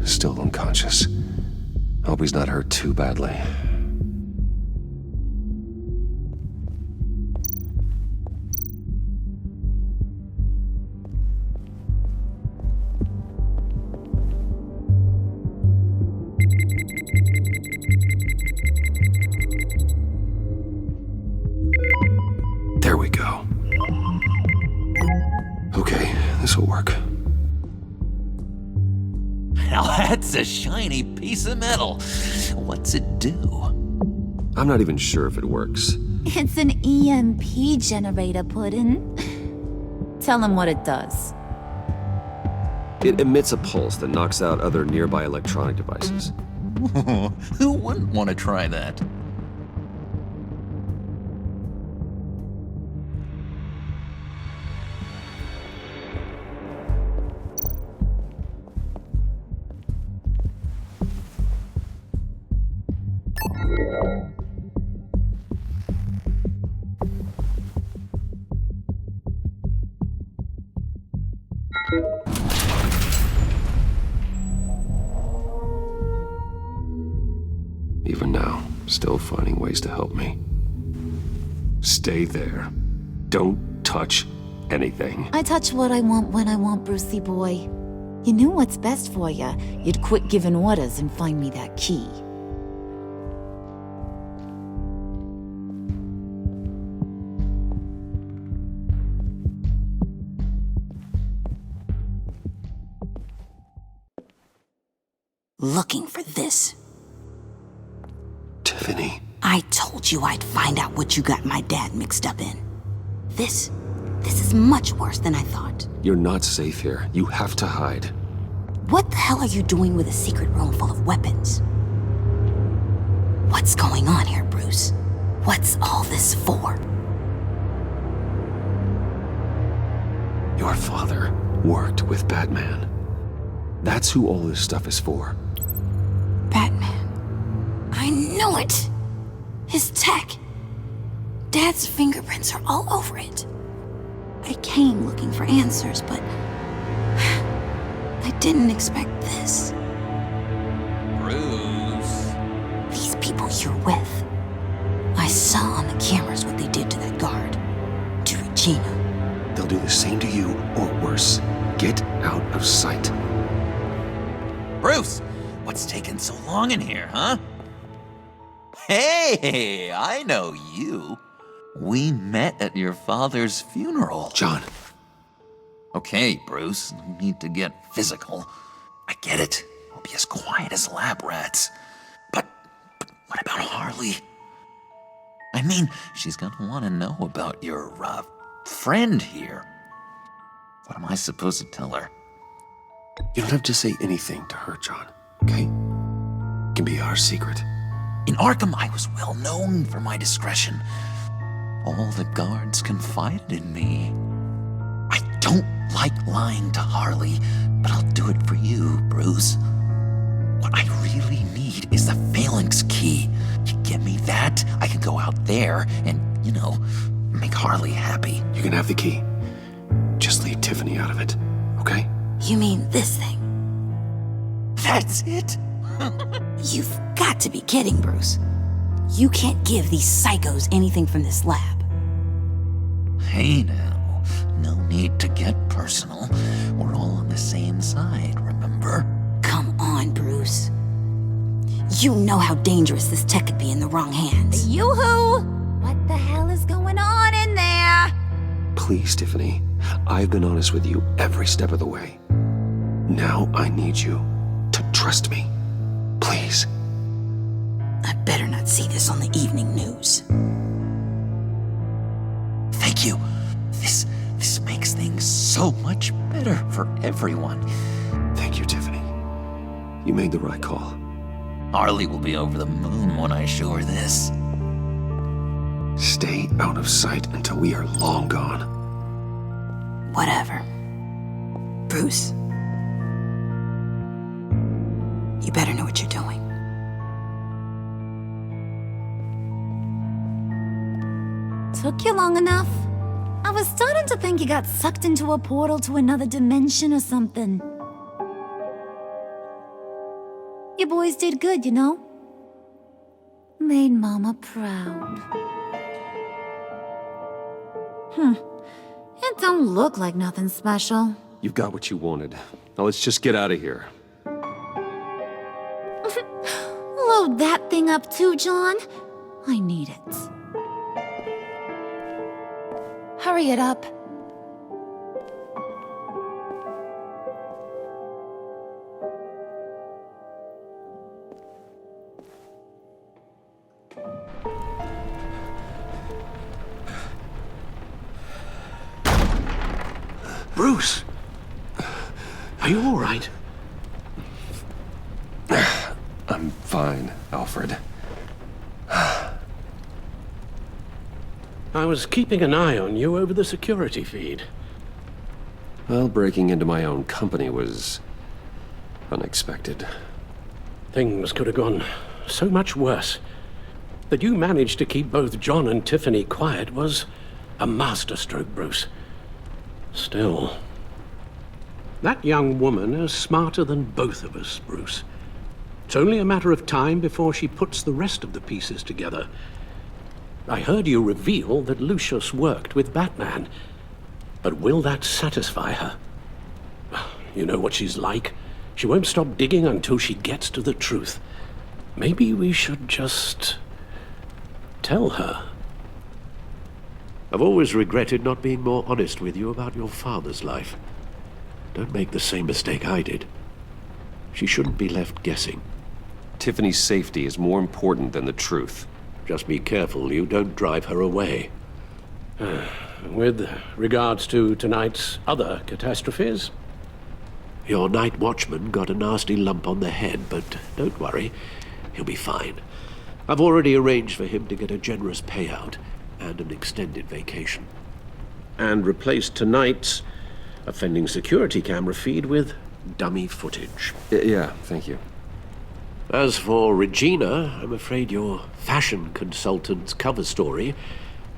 Still unconscious. Hope he's not hurt too badly. There we go. Okay, this'll work. Now that's a shiny piece of metal. What's it do? I'm not even sure if it works. It's an EMP generator, Puddin'. Tell him what it does. It emits a pulse that knocks out other nearby electronic devices. Who wouldn't want to try that? Even now, still finding ways to help me. Stay there. Don't touch anything. I touch what I want when I want, Brucey boy. You knew what's best for you. You'd quit giving orders and find me that key. Looking for this. Tiffany. I told you I'd find out what you got my dad mixed up in. This is much worse than I thought. You're not safe here. You have to hide. What the hell are you doing with a secret room full of weapons? What's going on here, Bruce? What's all this for? Your father worked with Batman. That's who all this stuff is for. Batman. I knew it! His tech. Dad's fingerprints are all over it. I came looking for answers, but I didn't expect this. Bruce. These people you're with. I saw on the cameras what they did to that guard. To Regina. They'll do the same to you, or worse. Get out of sight. Bruce, what's taking so long in here, huh? Hey, I know you. We met at your father's funeral. John. Okay, Bruce, no need to get physical. I get it. We'll be as quiet as lab rats. But what about Harley? I mean, she's gonna want to know about your, friend here. What am I supposed to tell her? You don't have to say anything to her, John, okay? It can be our secret. In Arkham, I was well known for my discretion. All the guards confided in me. I don't like lying to Harley, but I'll do it for you, Bruce. What I really need is the phalanx key. You give me that, I can go out there and, make Harley happy. You can have the key. Just leave Tiffany out of it, okay? You mean this thing? That's it? You've got to be kidding, Bruce. You can't give these psychos anything from this lab. Hey now, no need to get personal. We're all on the same side, remember? Come on, Bruce. You know how dangerous this tech could be in the wrong hands. Yoo-hoo! What the hell is going on in there? Please, Tiffany. I've been honest with you every step of the way. Now I need you to trust me. Please. I better not see this on the evening news. Thank you. This makes things so much better for everyone. Thank you, Tiffany. You made the right call. Harley will be over the moon when I show her this. Stay out of sight until we are long gone. Whatever. Bruce. You better know what you're doing. Took you long enough? I was starting to think you got sucked into a portal to another dimension or something. You boys did good, Made Mama proud. It don't look like nothing special. You've got what you wanted. Now let's just get out of here. Load that thing up too, John. I need it. Hurry it up. Bruce! Are you all right? I'm fine, Alfred. I was keeping an eye on you over the security feed. Well, breaking into my own company was unexpected. Things could have gone so much worse. That you managed to keep both John and Tiffany quiet was a masterstroke, Bruce. Still, that young woman is smarter than both of us, Bruce. It's only a matter of time before she puts the rest of the pieces together. I heard you reveal that Lucius worked with Batman. But will that satisfy her? You know what she's like. She won't stop digging until she gets to the truth. Maybe we should just tell her. I've always regretted not being more honest with you about your father's life. Don't make the same mistake I did. She shouldn't be left guessing. Tiffany's safety is more important than the truth. Just be careful you don't drive her away. With regards to tonight's other catastrophes? Your night watchman got a nasty lump on the head, but don't worry, he'll be fine. I've already arranged for him to get a generous payout and an extended vacation. And replaced tonight's offending security camera feed with dummy footage. Yeah, thank you. As for Regina, I'm afraid your fashion consultant's cover story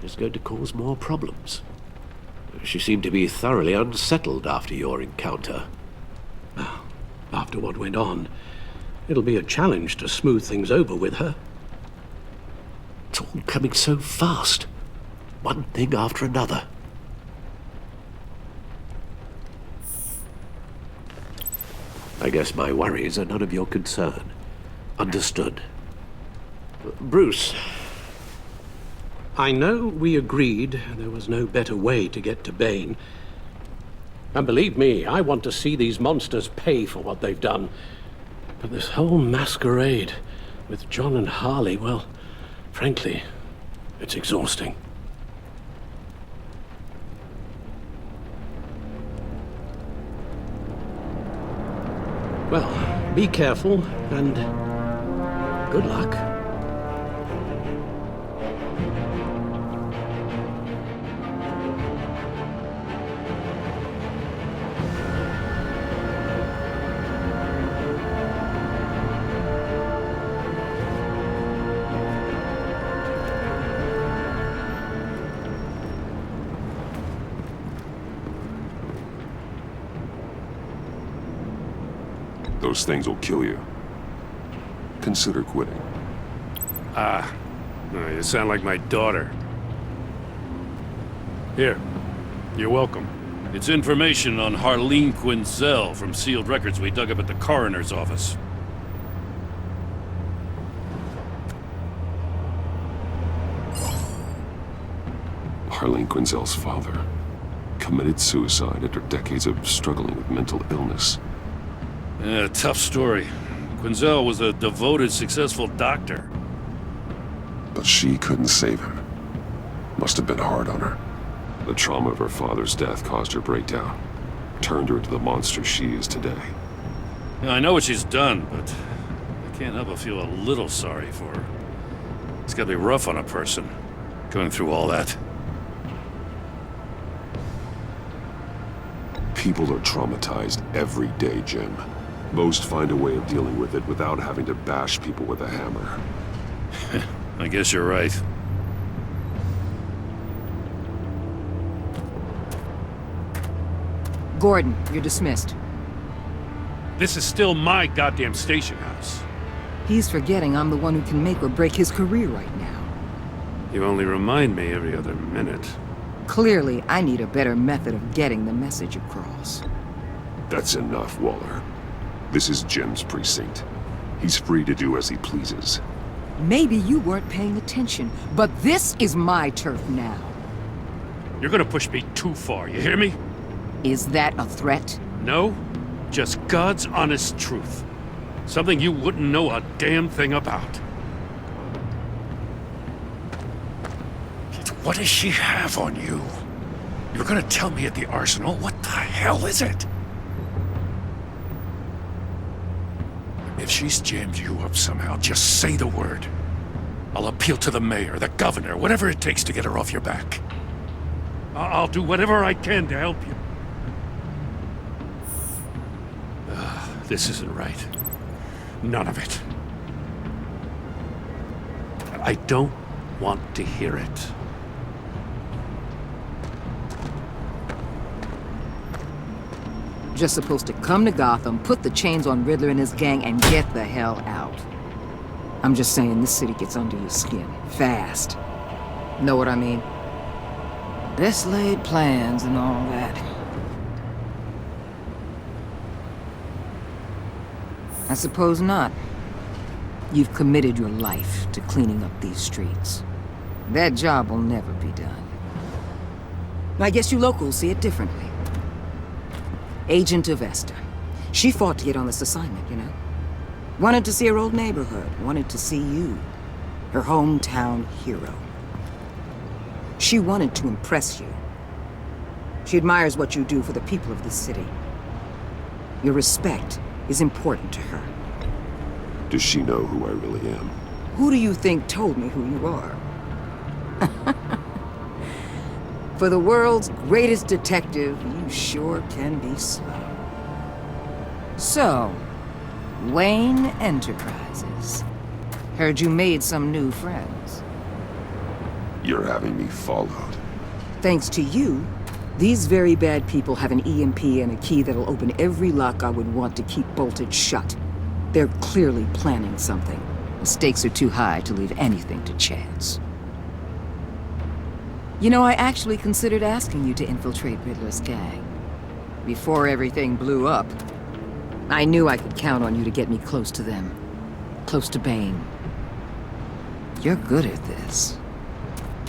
is going to cause more problems. She seemed to be thoroughly unsettled after your encounter. After what went on, it'll be a challenge to smooth things over with her. It's all coming so fast. One thing after another. I guess my worries are none of your concern. Understood. Bruce, I know we agreed there was no better way to get to Bane. And believe me, I want to see these monsters pay for what they've done. But this whole masquerade with John and Harley, well, frankly, it's exhausting. Well, be careful, and good luck. Those things will kill you. Consider quitting. You sound like my daughter. Here, you're welcome. It's information on Harleen Quinzel from sealed records we dug up at the coroner's office. Harleen Quinzel's father committed suicide after decades of struggling with mental illness. Yeah, tough story. Quinzel was a devoted, successful doctor. But she couldn't save him. Must have been hard on her. The trauma of her father's death caused her breakdown. Turned her into the monster she is today. Yeah, I know what she's done, but I can't help but feel a little sorry for her. It's gotta be rough on a person, going through all that. People are traumatized every day, Jim. Most find a way of dealing with it without having to bash people with a hammer. I guess you're right. Gordon, you're dismissed. This is still my goddamn station house. He's forgetting I'm the one who can make or break his career right now. You only remind me every other minute. Clearly, I need a better method of getting the message across. That's enough, Waller. This is Jim's precinct. He's free to do as he pleases. Maybe you weren't paying attention, but this is my turf now. You're gonna push me too far, you hear me? Is that a threat? No, just God's honest truth. Something you wouldn't know a damn thing about. What does she have on you? You're gonna tell me at the arsenal? What the hell is it? If she's jammed you up somehow, just say the word. I'll appeal to the mayor, the governor, whatever it takes to get her off your back. I'll do whatever I can to help you. This isn't right. None of it. I don't want to hear it. Just supposed to come to Gotham, put the chains on Riddler and his gang, and get the hell out. I'm just saying, this city gets under your skin. Fast. Know what I mean? Best laid plans and all that. I suppose not. You've committed your life to cleaning up these streets. That job will never be done. I guess you locals see it differently. Agent of Esther. She fought to get on this assignment, you know? Wanted to see her old neighborhood. Wanted to see you. Her hometown hero. She wanted to impress you. She admires what you do for the people of this city. Your respect is important to her. Does she know who I really am? Who do you think told me who you are? For the world's greatest detective, you sure can be slow. So, Wayne Enterprises. Heard you made some new friends. You're having me followed. Thanks to you, these very bad people have an EMP and a key that'll open every lock I would want to keep bolted shut. They're clearly planning something. The stakes are too high to leave anything to chance. You know, I actually considered asking you to infiltrate Riddler's gang. Before everything blew up, I knew I could count on you to get me close to them. Close to Bane. You're good at this.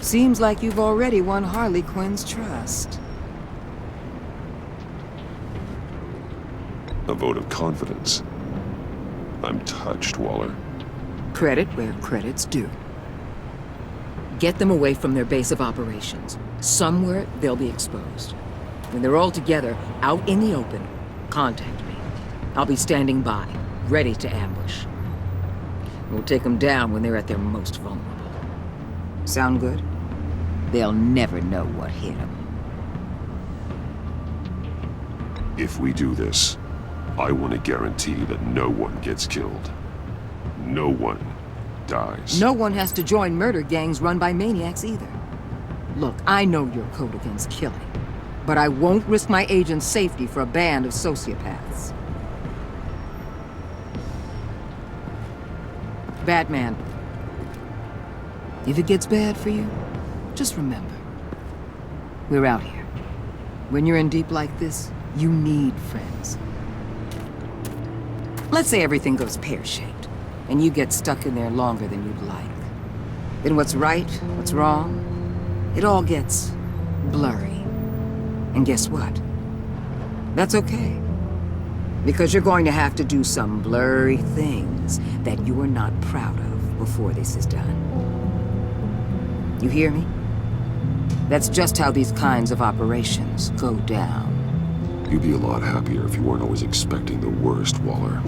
Seems like you've already won Harley Quinn's trust. A vote of confidence. I'm touched, Waller. Credit where credit's due. Get them away from their base of operations. Somewhere they'll be exposed. When they're all together, out in the open, contact me. I'll be standing by, ready to ambush. We'll take them down when they're at their most vulnerable. Sound good? They'll never know what hit them. If we do this, I want to guarantee that no one gets killed. No one dies. No one has to join murder gangs run by maniacs either. Look, I know your code against killing, but I won't risk my agent's safety for a band of sociopaths. Batman, if it gets bad for you, just remember, we're out here. When you're in deep like this, you need friends. Let's say everything goes pear-shaped, and you get stuck in there longer than you'd like. Then what's right, what's wrong, it all gets blurry. And guess what? That's okay. Because you're going to have to do some blurry things that you are not proud of before this is done. You hear me? That's just how these kinds of operations go down. You'd be a lot happier if you weren't always expecting the worst, Waller.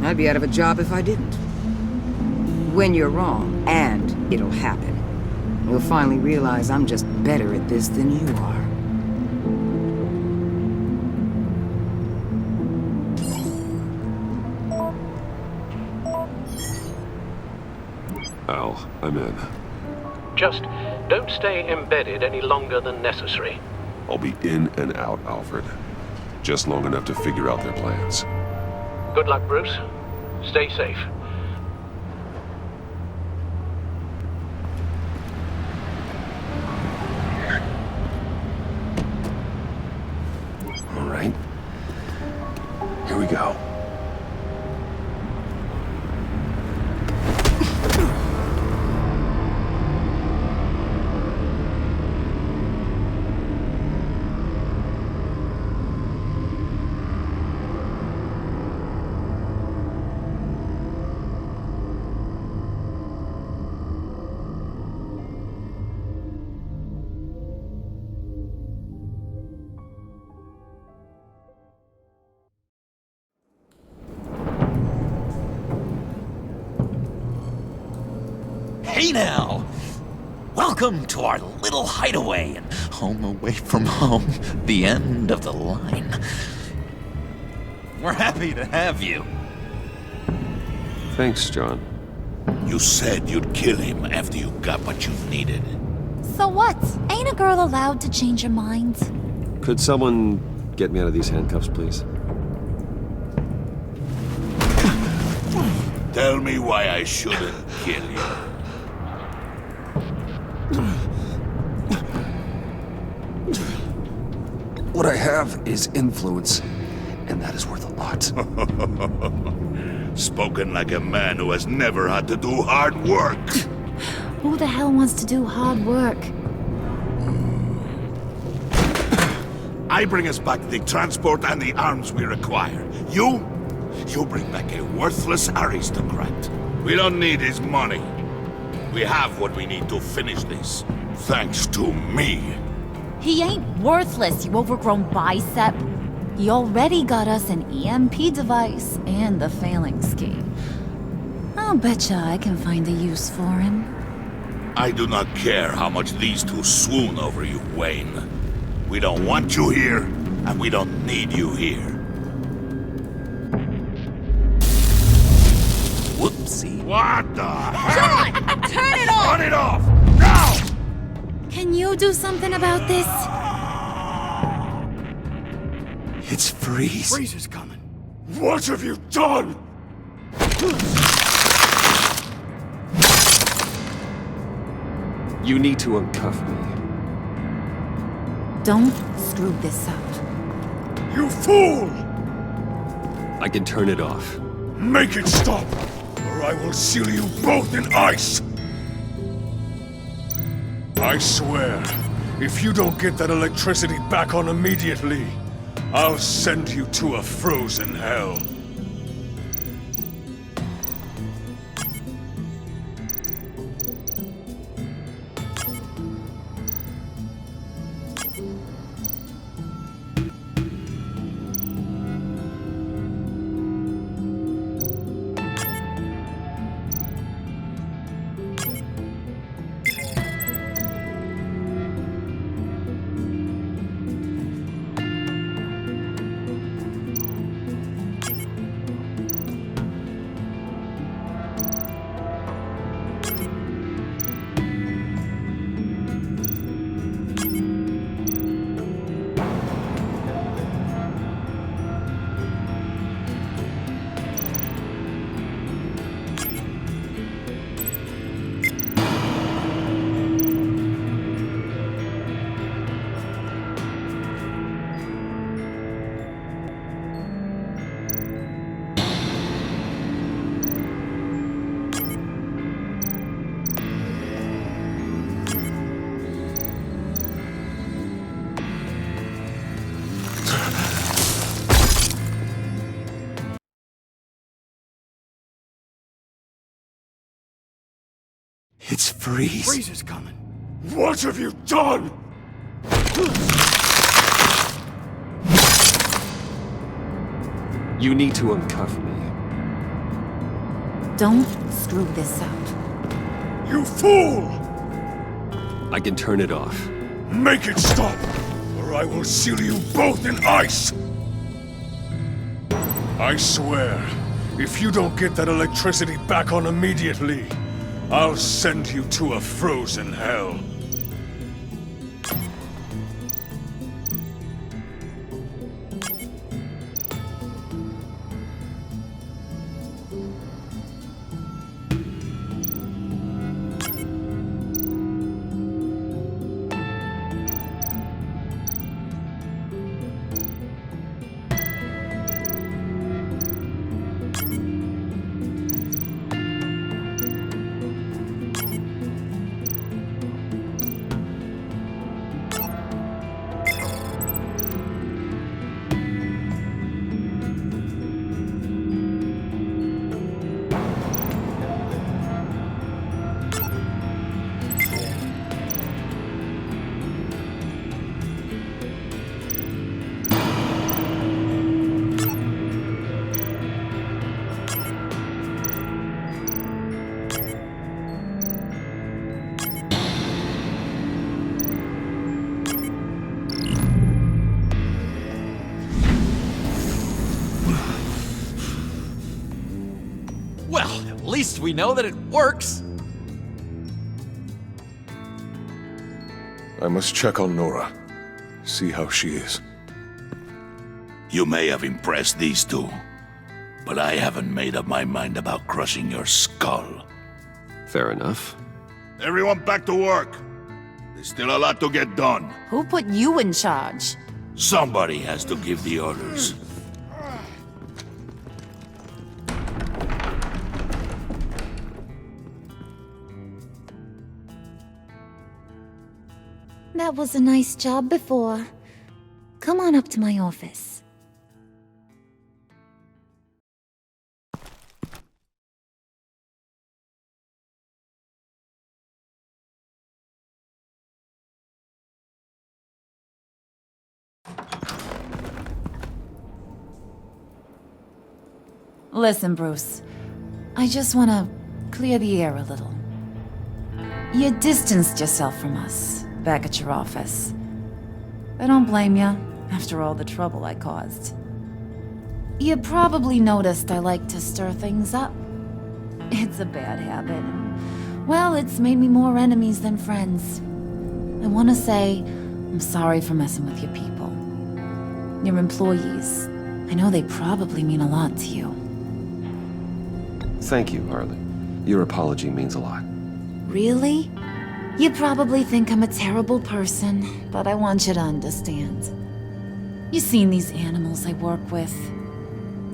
I'd be out of a job if I didn't. When you're wrong, and it'll happen, you'll finally realize I'm just better at this than you are. Al, I'm in. Just don't stay embedded any longer than necessary. I'll be in and out, Alfred. Just long enough to figure out their plans. Good luck, Bruce. Stay safe. All right. Here we go. Hey now! Welcome to our little hideaway and home away from home, the end of the line. We're happy to have you. Thanks, John. You said you'd kill him after you got what you needed. So what? Ain't a girl allowed to change her mind? Could someone get me out of these handcuffs, please? Tell me why I shouldn't kill you. What I have is influence, and that is worth a lot. Spoken like a man who has never had to do hard work. Who the hell wants to do hard work? I bring us back the transport and the arms we require. You bring back a worthless aristocrat. We don't need his money. We have what we need to finish this, thanks to me. He ain't worthless, you overgrown bicep. He already got us an EMP device and the failing scheme. I'll betcha I can find a use for him. I do not care how much these two swoon over you, Wayne. We don't want you here, and we don't need you here. Whoopsie. What the hell? John! Turn it off! Turn it off! Now! Can you do something about this? It's Freeze. Freeze is coming. What have you done? You need to uncuff me. Don't screw this up. You fool! I can turn it off. Make it stop, or I will seal you both in ice! I swear, if you don't get that electricity back on immediately, I'll send you to a frozen hell. It's Freeze. Freeze is coming. What have you done? You need to uncuff me. Don't screw this up. You fool! I can turn it off. Make it stop, or I will seal you both in ice! I swear, if you don't get that electricity back on immediately, I'll send you to a frozen hell. At least we know that it works. I must check on Nora. See how she is. You may have impressed these two, but I haven't made up my mind about crushing your skull. Fair enough. Everyone back to work. There's still a lot to get done. Who put you in charge? Somebody has to give the orders. That was a nice job before. Come on up to my office. Listen, Bruce. I just want to clear the air a little. You distanced yourself from us back at your office. I don't blame you, after all the trouble I caused. You probably noticed I like to stir things up. It's a bad habit, and, well, it's made me more enemies than friends. I want to say I'm sorry for messing with your people. Your employees. I know they probably mean a lot to you. Thank you, Harley. Your apology means a lot. Really? You probably think I'm a terrible person, but I want you to understand. You've seen these animals I work with.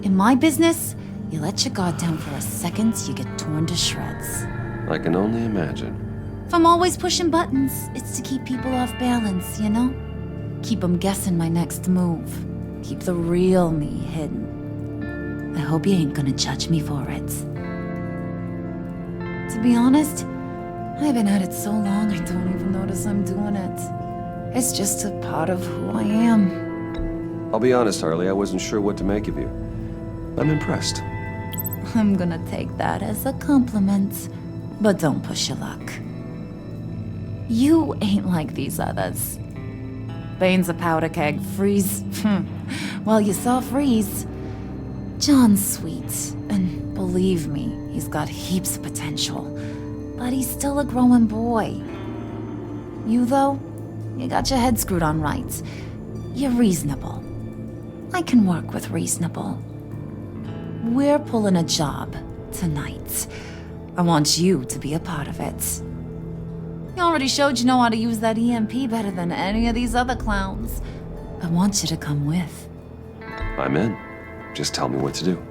In my business, you let your guard down for a second, you get torn to shreds. I can only imagine. If I'm always pushing buttons, it's to keep people off balance, you know? Keep them guessing my next move. Keep the real me hidden. I hope you ain't gonna judge me for it. To be honest, I've been at it so long I don't even notice I'm doing it. It's just a part of who I am. I'll be honest, Harley, I wasn't sure what to make of you. I'm impressed. I'm gonna take that as a compliment, but don't push your luck. You ain't like these others. Bane's a powder keg, Freeze. Well, you saw Freeze. John's sweet, and believe me, he's got heaps of potential. But he's still a growing boy. You, though, you got your head screwed on right. You're reasonable. I can work with reasonable. We're pulling a job tonight. I want you to be a part of it. You already showed you know how to use that EMP better than any of these other clowns. I want you to come with. I'm in. Just tell me what to do.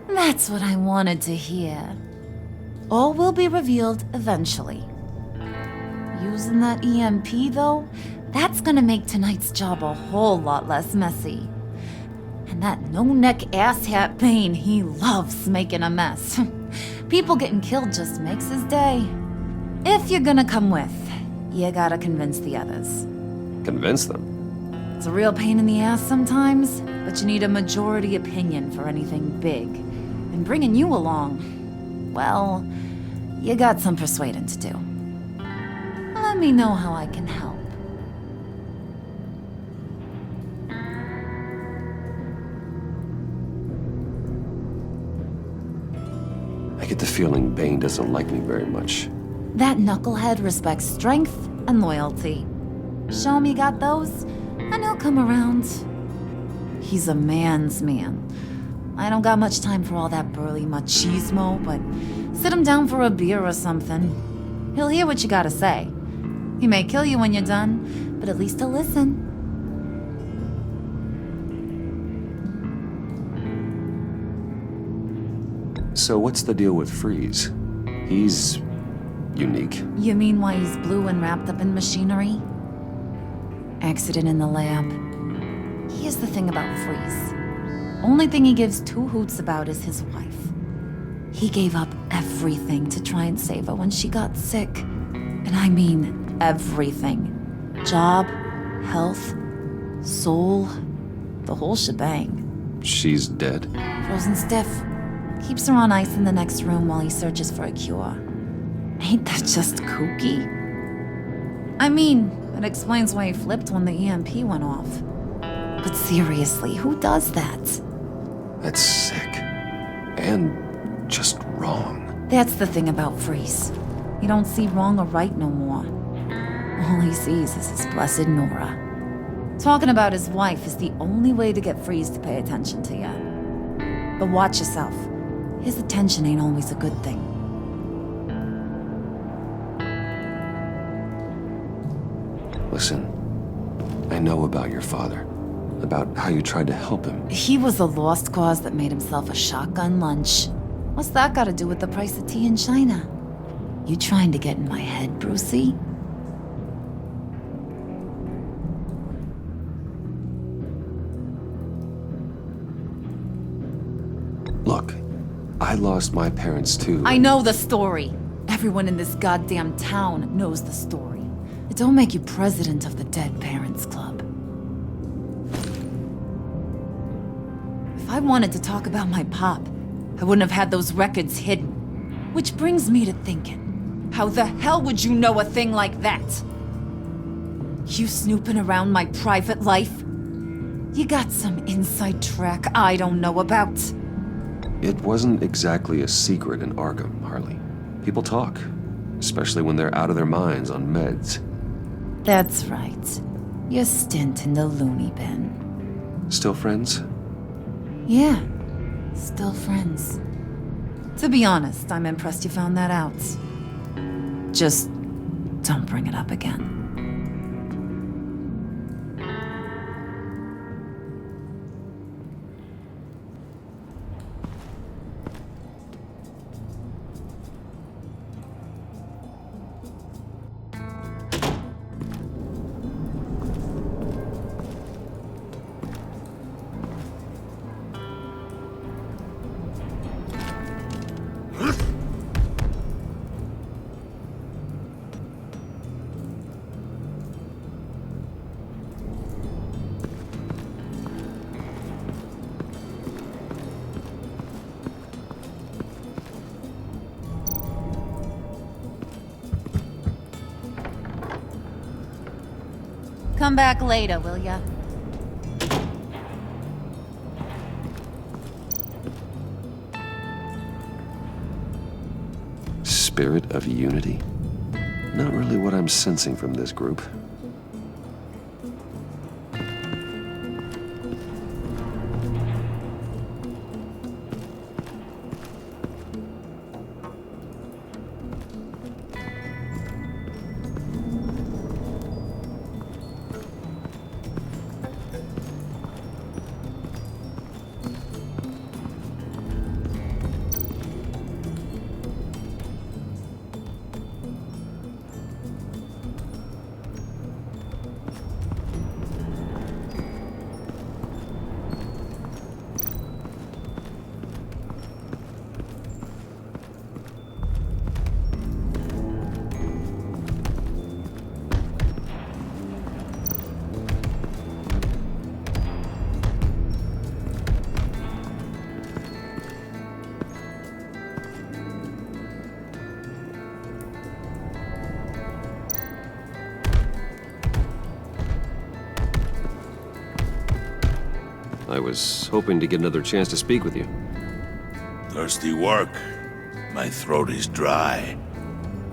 That's what I wanted to hear. All will be revealed eventually. Using that EMP, though, that's gonna make tonight's job a whole lot less messy. And that no-neck asshat Bane, he loves making a mess. People getting killed just makes his day. If you're gonna come with, you gotta convince the others. Convince them? It's a real pain in the ass sometimes, but you need a majority opinion for anything big. And bringing you along, well, you got some persuading to do. Let me know how I can help. I get the feeling Bane doesn't like me very much. That knucklehead respects strength and loyalty. Show him you got those, and he'll come around. He's a man's man. I don't got much time for all that burly machismo, but sit him down for a beer or something. He'll hear what you gotta say. He may kill you when you're done, but at least he'll listen. So what's the deal with Freeze? He's unique. You mean why he's blue and wrapped up in machinery? Accident in the lab. Here's the thing about Freeze. Only thing he gives two hoots about is his wife. He gave up everything to try and save her when she got sick. And I mean everything. Job, health, soul, the whole shebang. She's dead? Frozen stiff. Keeps her on ice in the next room while he searches for a cure. Ain't that just kooky? I mean, it explains why he flipped when the EMP went off. But seriously, who does that? That's sick. And just wrong. That's the thing about Freeze. He don't see wrong or right no more. All he sees is his blessed Nora. Talking about his wife is the only way to get Freeze to pay attention to you. But watch yourself. His attention ain't always a good thing. Listen, I know about your father. About how you tried to help him. He was a lost cause that made himself a shotgun lunch. What's that got to do with the price of tea in China? You trying to get in my head, Brucey? Look, I lost my parents too. I know the story. Everyone in this goddamn town knows the story. It don't make you president of the Dead Parents Club. If I wanted to talk about my pop, I wouldn't have had those records hidden. Which brings me to thinking, how the hell would you know a thing like that? You snooping around my private life? You got some inside track I don't know about. It wasn't exactly a secret in Arkham, Harley. People talk, especially when they're out of their minds on meds. That's right. Your stint in the loony bin. Still friends? Yeah, still friends. To be honest, I'm impressed you found that out. Just don't bring it up again. Come back later, will ya? Spirit of unity? Not really what I'm sensing from this group. I was hoping to get another chance to speak with you. Thirsty work. My throat is dry.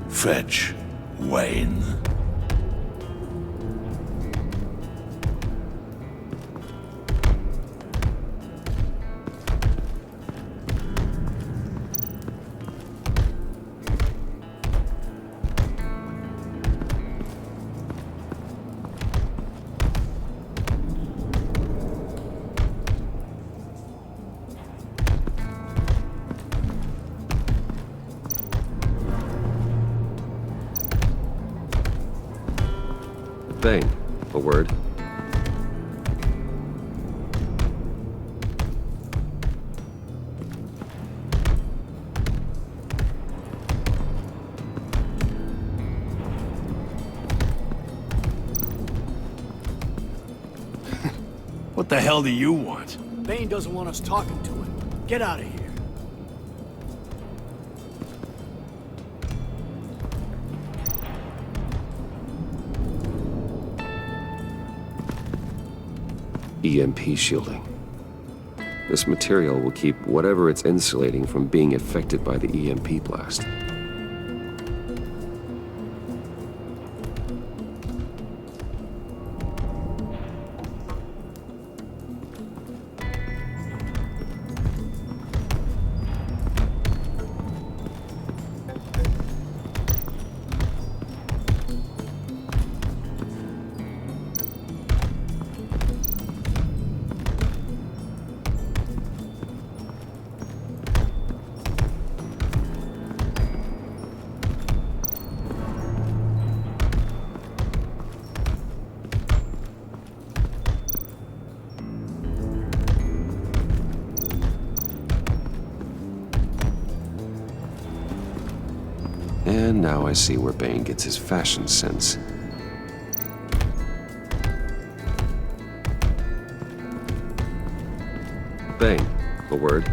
Fetch, Wayne. Bane, a word. What the hell do you want? Bane doesn't want us talking to him. Get out of here. EMP shielding. This material will keep whatever it's insulating from being affected by the EMP blast. And now I see where Bane gets his fashion sense. Bane, a word.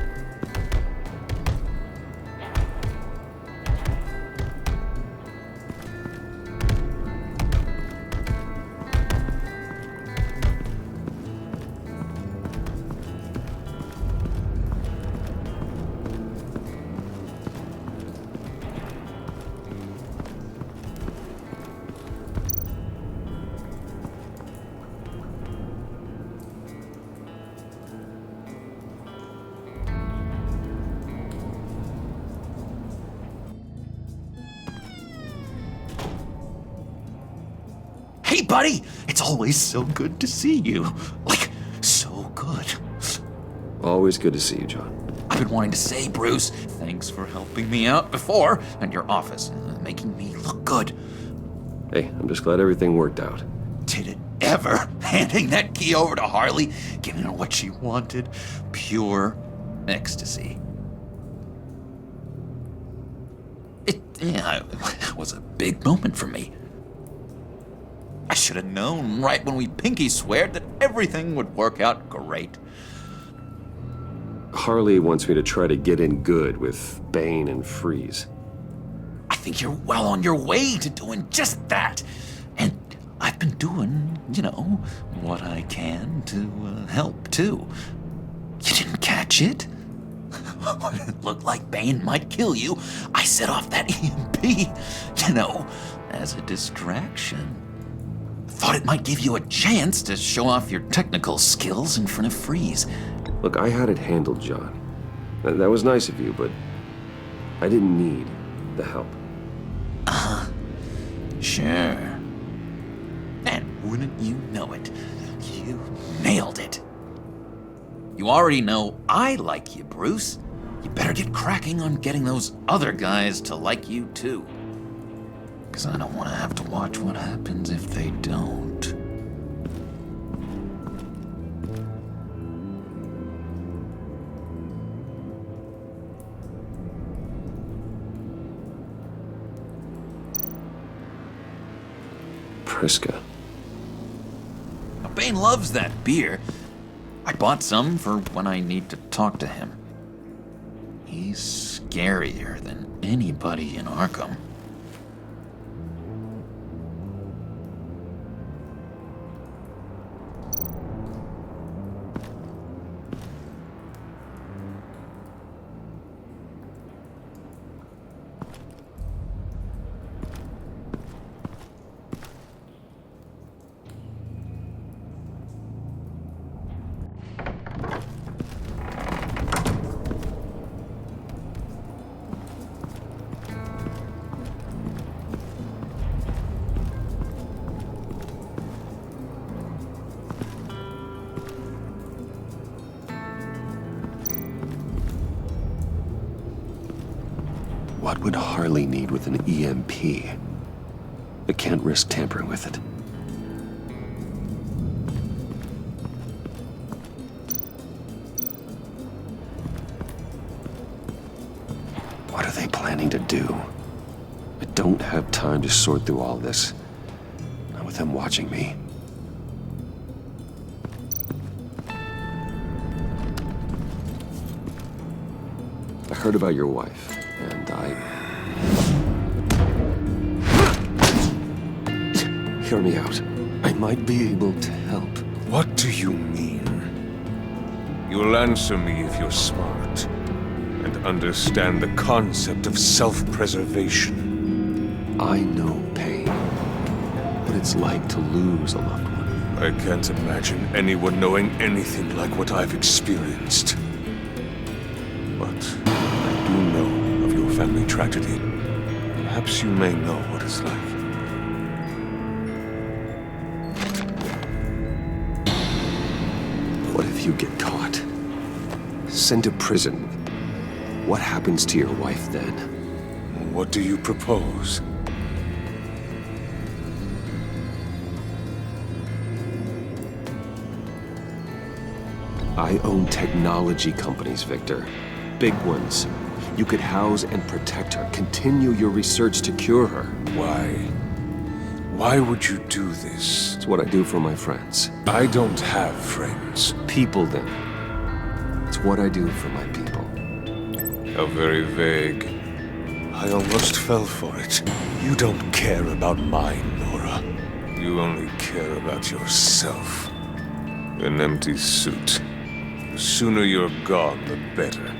buddy. It's always so good to see you. Like, so good. Always good to see you, John. I've been wanting to say, Bruce, thanks for helping me out before at your office, making me look good. Hey, I'm just glad everything worked out. Did it ever? Handing that key over to Harley, giving her what she wanted. Pure ecstasy. It was a big moment for me. I should have known right when we pinky sweared that everything would work out great. Harley wants me to try to get in good with Bane and Freeze. I think you're well on your way to doing just that. And I've been doing, what I can to help, too. You didn't catch it? When it looked like Bane might kill you, I set off that EMP, as a distraction. Thought it might give you a chance to show off your technical skills in front of Freeze. Look, I had it handled, John. That was nice of you, but I didn't need the help. Sure. And wouldn't you know it, you nailed it. You already know I like you, Bruce. You better get cracking on getting those other guys to like you, too. Because I don't want to have to watch what happens if they don't. Priska. Now, Bane loves that beer. I bought some for when I need to talk to him. He's scarier than anybody in Arkham. What would Harley need with an EMP? I can't risk tampering with it. What are they planning to do? I don't have time to sort through all this. Not with them watching me. I heard about your wife, and Hear me out. I might be able to help. What do you mean? You'll answer me if you're smart and understand the concept of self-preservation. I know pain. What it's like to lose a loved one. I can't imagine anyone knowing anything like what I've experienced. But I do know of your family tragedy. Perhaps you may know what it's like. What if you get caught? Sent to prison? What happens to your wife then? What do you propose? I own technology companies, Victor. Big ones. You could house and protect her. Continue your research to cure her. Why? Why would you do this? It's what I do for my friends. I don't have friends. People, then. It's what I do for my people. How very vague. I almost fell for it. You don't care about mine, Nora. You only care about yourself. An empty suit. The sooner you're gone, the better.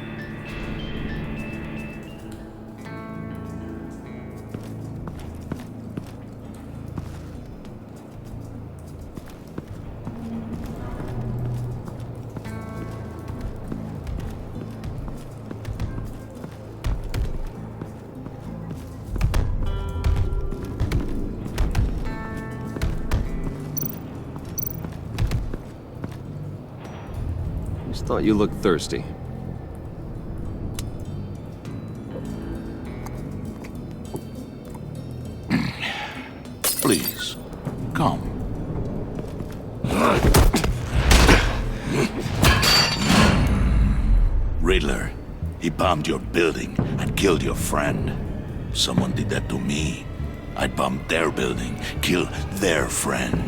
Just thought you looked thirsty. Please, come. Riddler, he bombed your building and killed your friend. Someone did that to me. I'd bomb their building, kill their friend.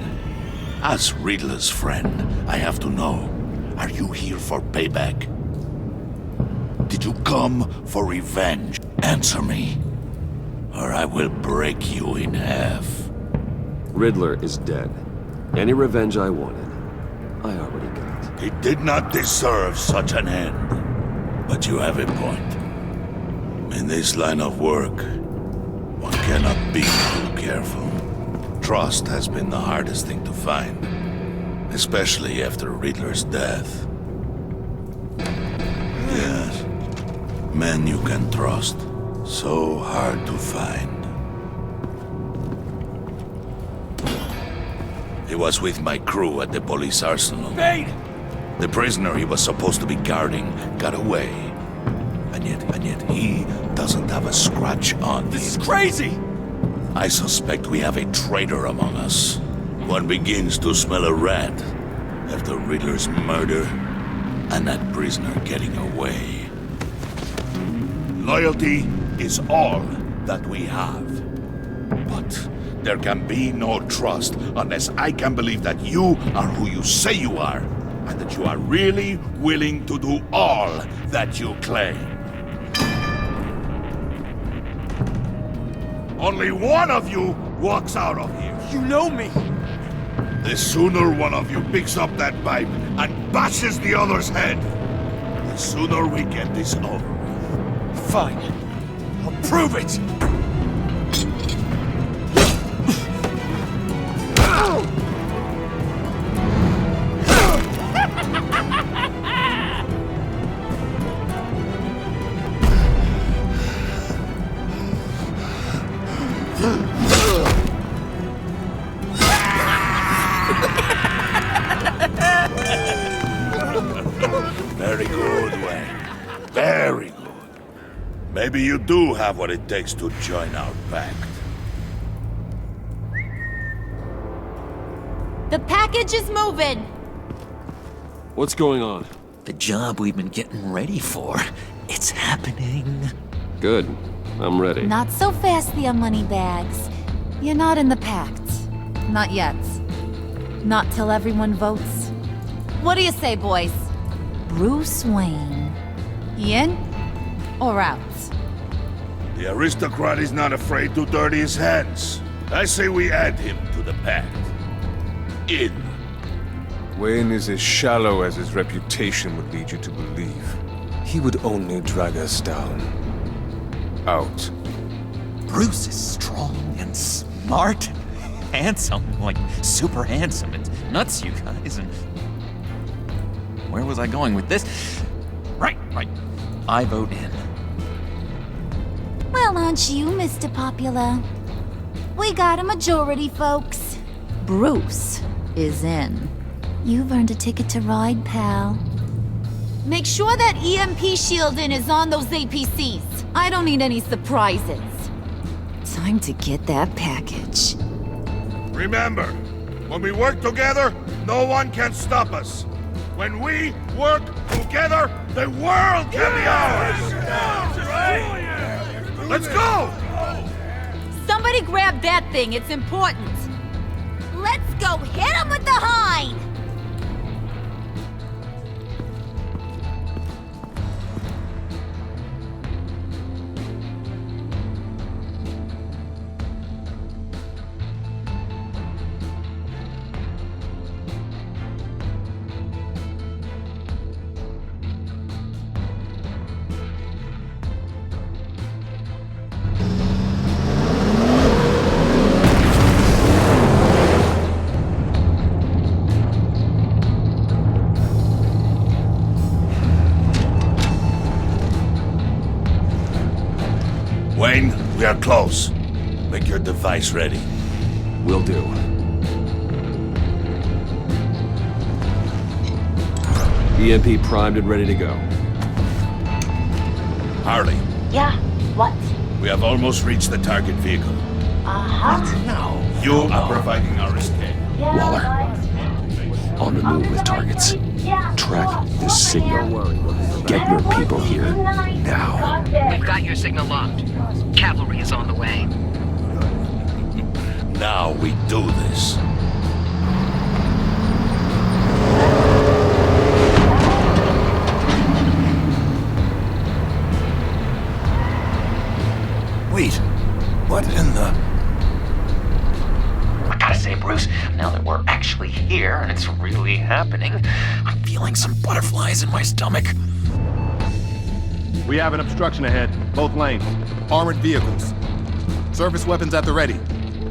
As Riddler's friend, I have to know, are you here for payback? Did you come for revenge? Answer me, or I will break you in half. Riddler is dead. Any revenge I wanted, I already got. He did not deserve such an end. But you have a point. In this line of work, one cannot be too careful. Trust has been the hardest thing to find, especially after Riddler's death. Yes, men you can trust, so hard to find. He was with my crew at the police arsenal. Bait! The prisoner he was supposed to be guarding got away. And yet he doesn't have a scratch on him. This is crazy! I suspect we have a traitor among us. One begins to smell a rat after Riddler's murder and that prisoner getting away. Loyalty is all that we have. But there can be no trust unless I can believe that you are who you say you are, and that you are really willing to do all that you claim. Only one of you walks out of here. You know me. The sooner one of you picks up that pipe and bashes the other's head, the sooner we get this over with. Fine. I'll prove it! Very good, Wayne. Very good. Maybe you do have what it takes to join our pact. The package is moving! What's going on? The job we've been getting ready for. It's happening. Good. I'm ready. Not so fast, the Moneybags. You're not in the pact. Not yet. Not till everyone votes. What do you say, boys? Bruce Wayne. In or out? The aristocrat is not afraid to dirty his hands. I say we add him to the pact. In. Wayne is as shallow as his reputation would lead you to believe. He would only drag us down. Out. Bruce is strong and smart and handsome, like super handsome. It's nuts, you guys, and... Where was I going with this? Right. I vote in. Well, aren't you, Mr. Popular? We got a majority, folks. Bruce is in. You've earned a ticket to ride, pal. Make sure that EMP shielding is on those APCs. I don't need any surprises. Time to get that package. Remember, when we work together, no one can stop us. When we work together, the world can be ours! Let's go! Somebody grab that thing, it's important. Let's go hit him with the hind! Wayne, we are close. Make your device ready. Will do. EMP primed and ready to go. Harley, Yeah, what? we have almost reached the target vehicle. No. You are providing our escape. Waller, on the move with targets. Track this signal. Get your people here, now. We've got your signal locked. Cavalry is on the way. Now we do this. Wait, what in the... I gotta say, Bruce, now that we're actually here and it's really happening, I'm feeling some butterflies in my stomach. We have an obstruction ahead, both lanes. Armored vehicles. Surface weapons at the ready.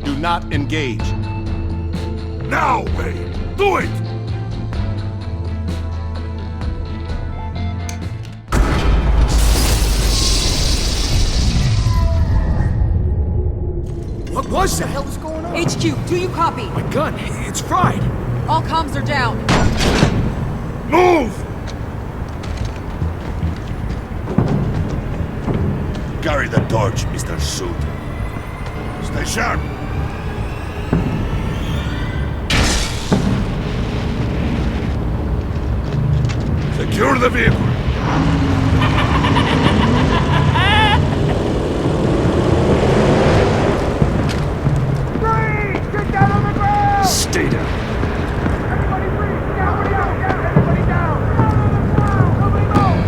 Do not engage. Now, Wayne! Do it! What was that? What the hell is going on? HQ, do you copy? My gun, it's fried. All comms are down. Move! Carry the torch, Mr. Suit. Stay sharp. Secure the vehicle. Get down on the ground! Stay down. Everybody breathe! Everybody down! Everybody down! Nobody move!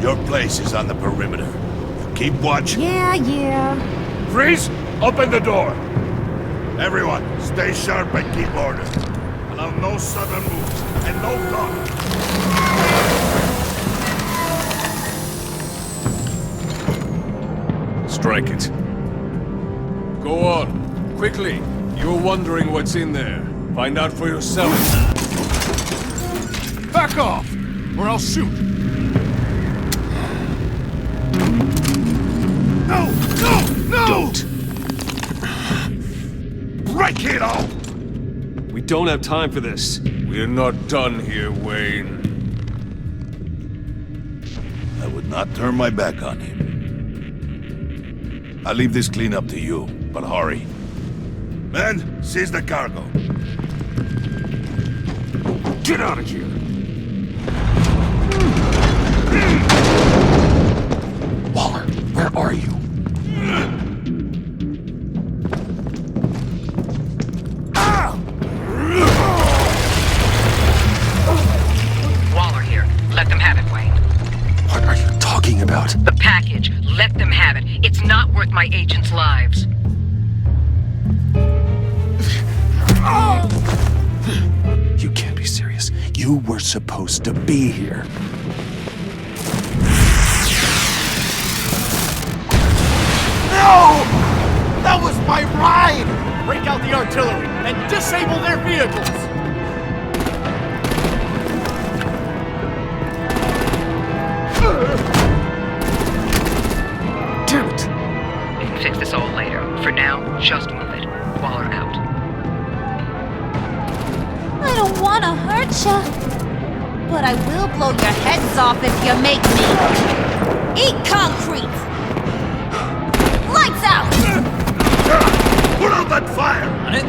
Your place is on the perimeter. Keep watch. Yeah. Freeze! Open the door. Everyone, stay sharp and keep order. Allow no sudden moves and no talk. Strike it. Go on. Quickly. You're wondering what's in there. Find out for yourself. Back off, or I'll shoot. No! Don't. Break it off! We don't have time for this. We're not done here, Wayne. I would not turn my back on him. I'll leave this cleanup to you, but hurry. Men, seize the cargo. Get out of here! Waller, where are you? Waller here. Let them have it, Wayne. What are you talking about? The package. Let them have it. It's not worth my agents' lives. You can't be serious. You were supposed to be here. No! That was my ride! Break out the artillery and disable their vehicles! Damn it! We can fix this all later. For now, just move it. Waller out. I don't want to hurt ya, but I will blow your heads off if you make me. Eat concrete! Lights out! Put out that fire! On it?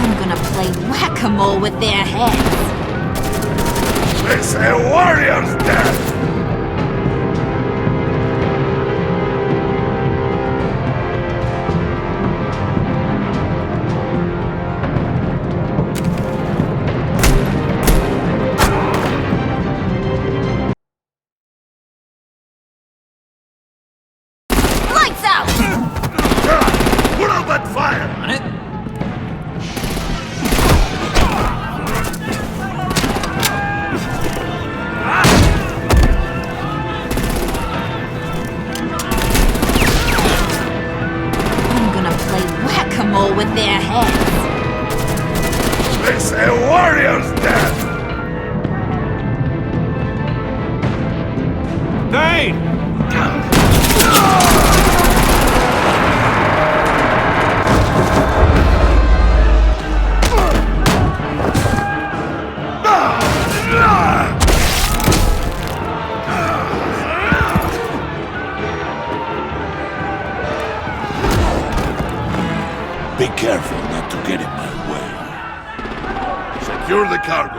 I'm gonna play whack-a-mole with their heads. It's a warrior's death! Lights out! Put out that fire! On it? with their heads. It's a warrior's death! Thane! Be careful not to get in my way. Secure the cargo.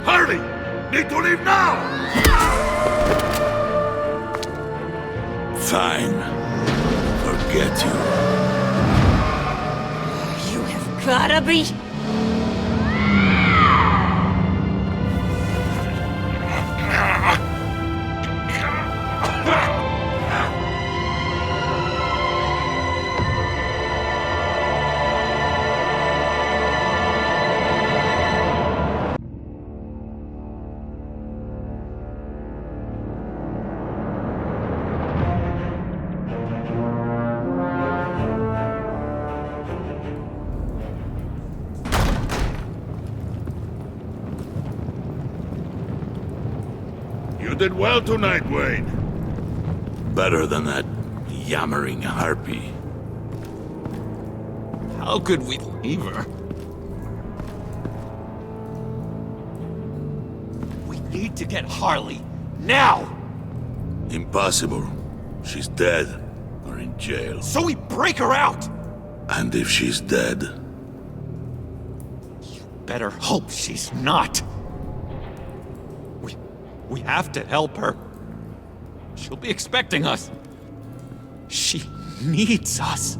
Hurry! Need to leave now! Fine. Forget you. Gotta be. You did well tonight, Wayne. Better than that yammering harpy. How could we leave her? We need to get Harley, now! Impossible. She's dead, or in jail. So we break her out! And if she's dead... You better hope she's not. We have to help her. She'll be expecting us. She needs us.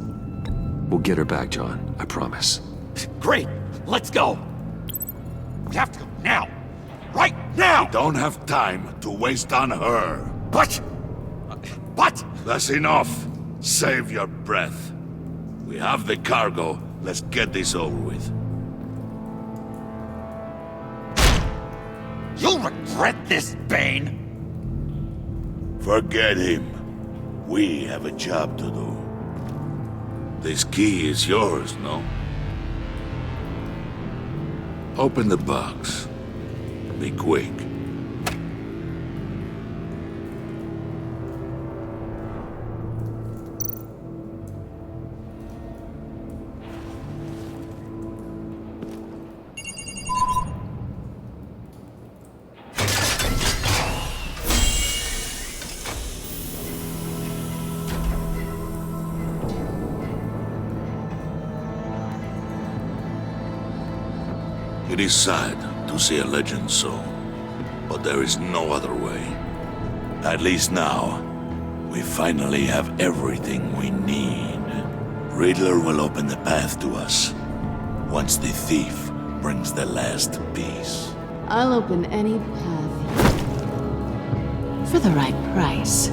We'll get her back, John. I promise. Great. Let's go. We have to go now. Right now! We don't have time to waste on her. But... That's enough. Save your breath. We have the cargo. Let's get this over with. You'll regret this, Bane! Forget him. We have a job to do. This key is yours, no? Open the box. Be quick. It is sad to see a legend so, but there is no other way. At least now, we finally have everything we need. Riddler will open the path to us, once the thief brings the last piece. I'll open any path for the right price.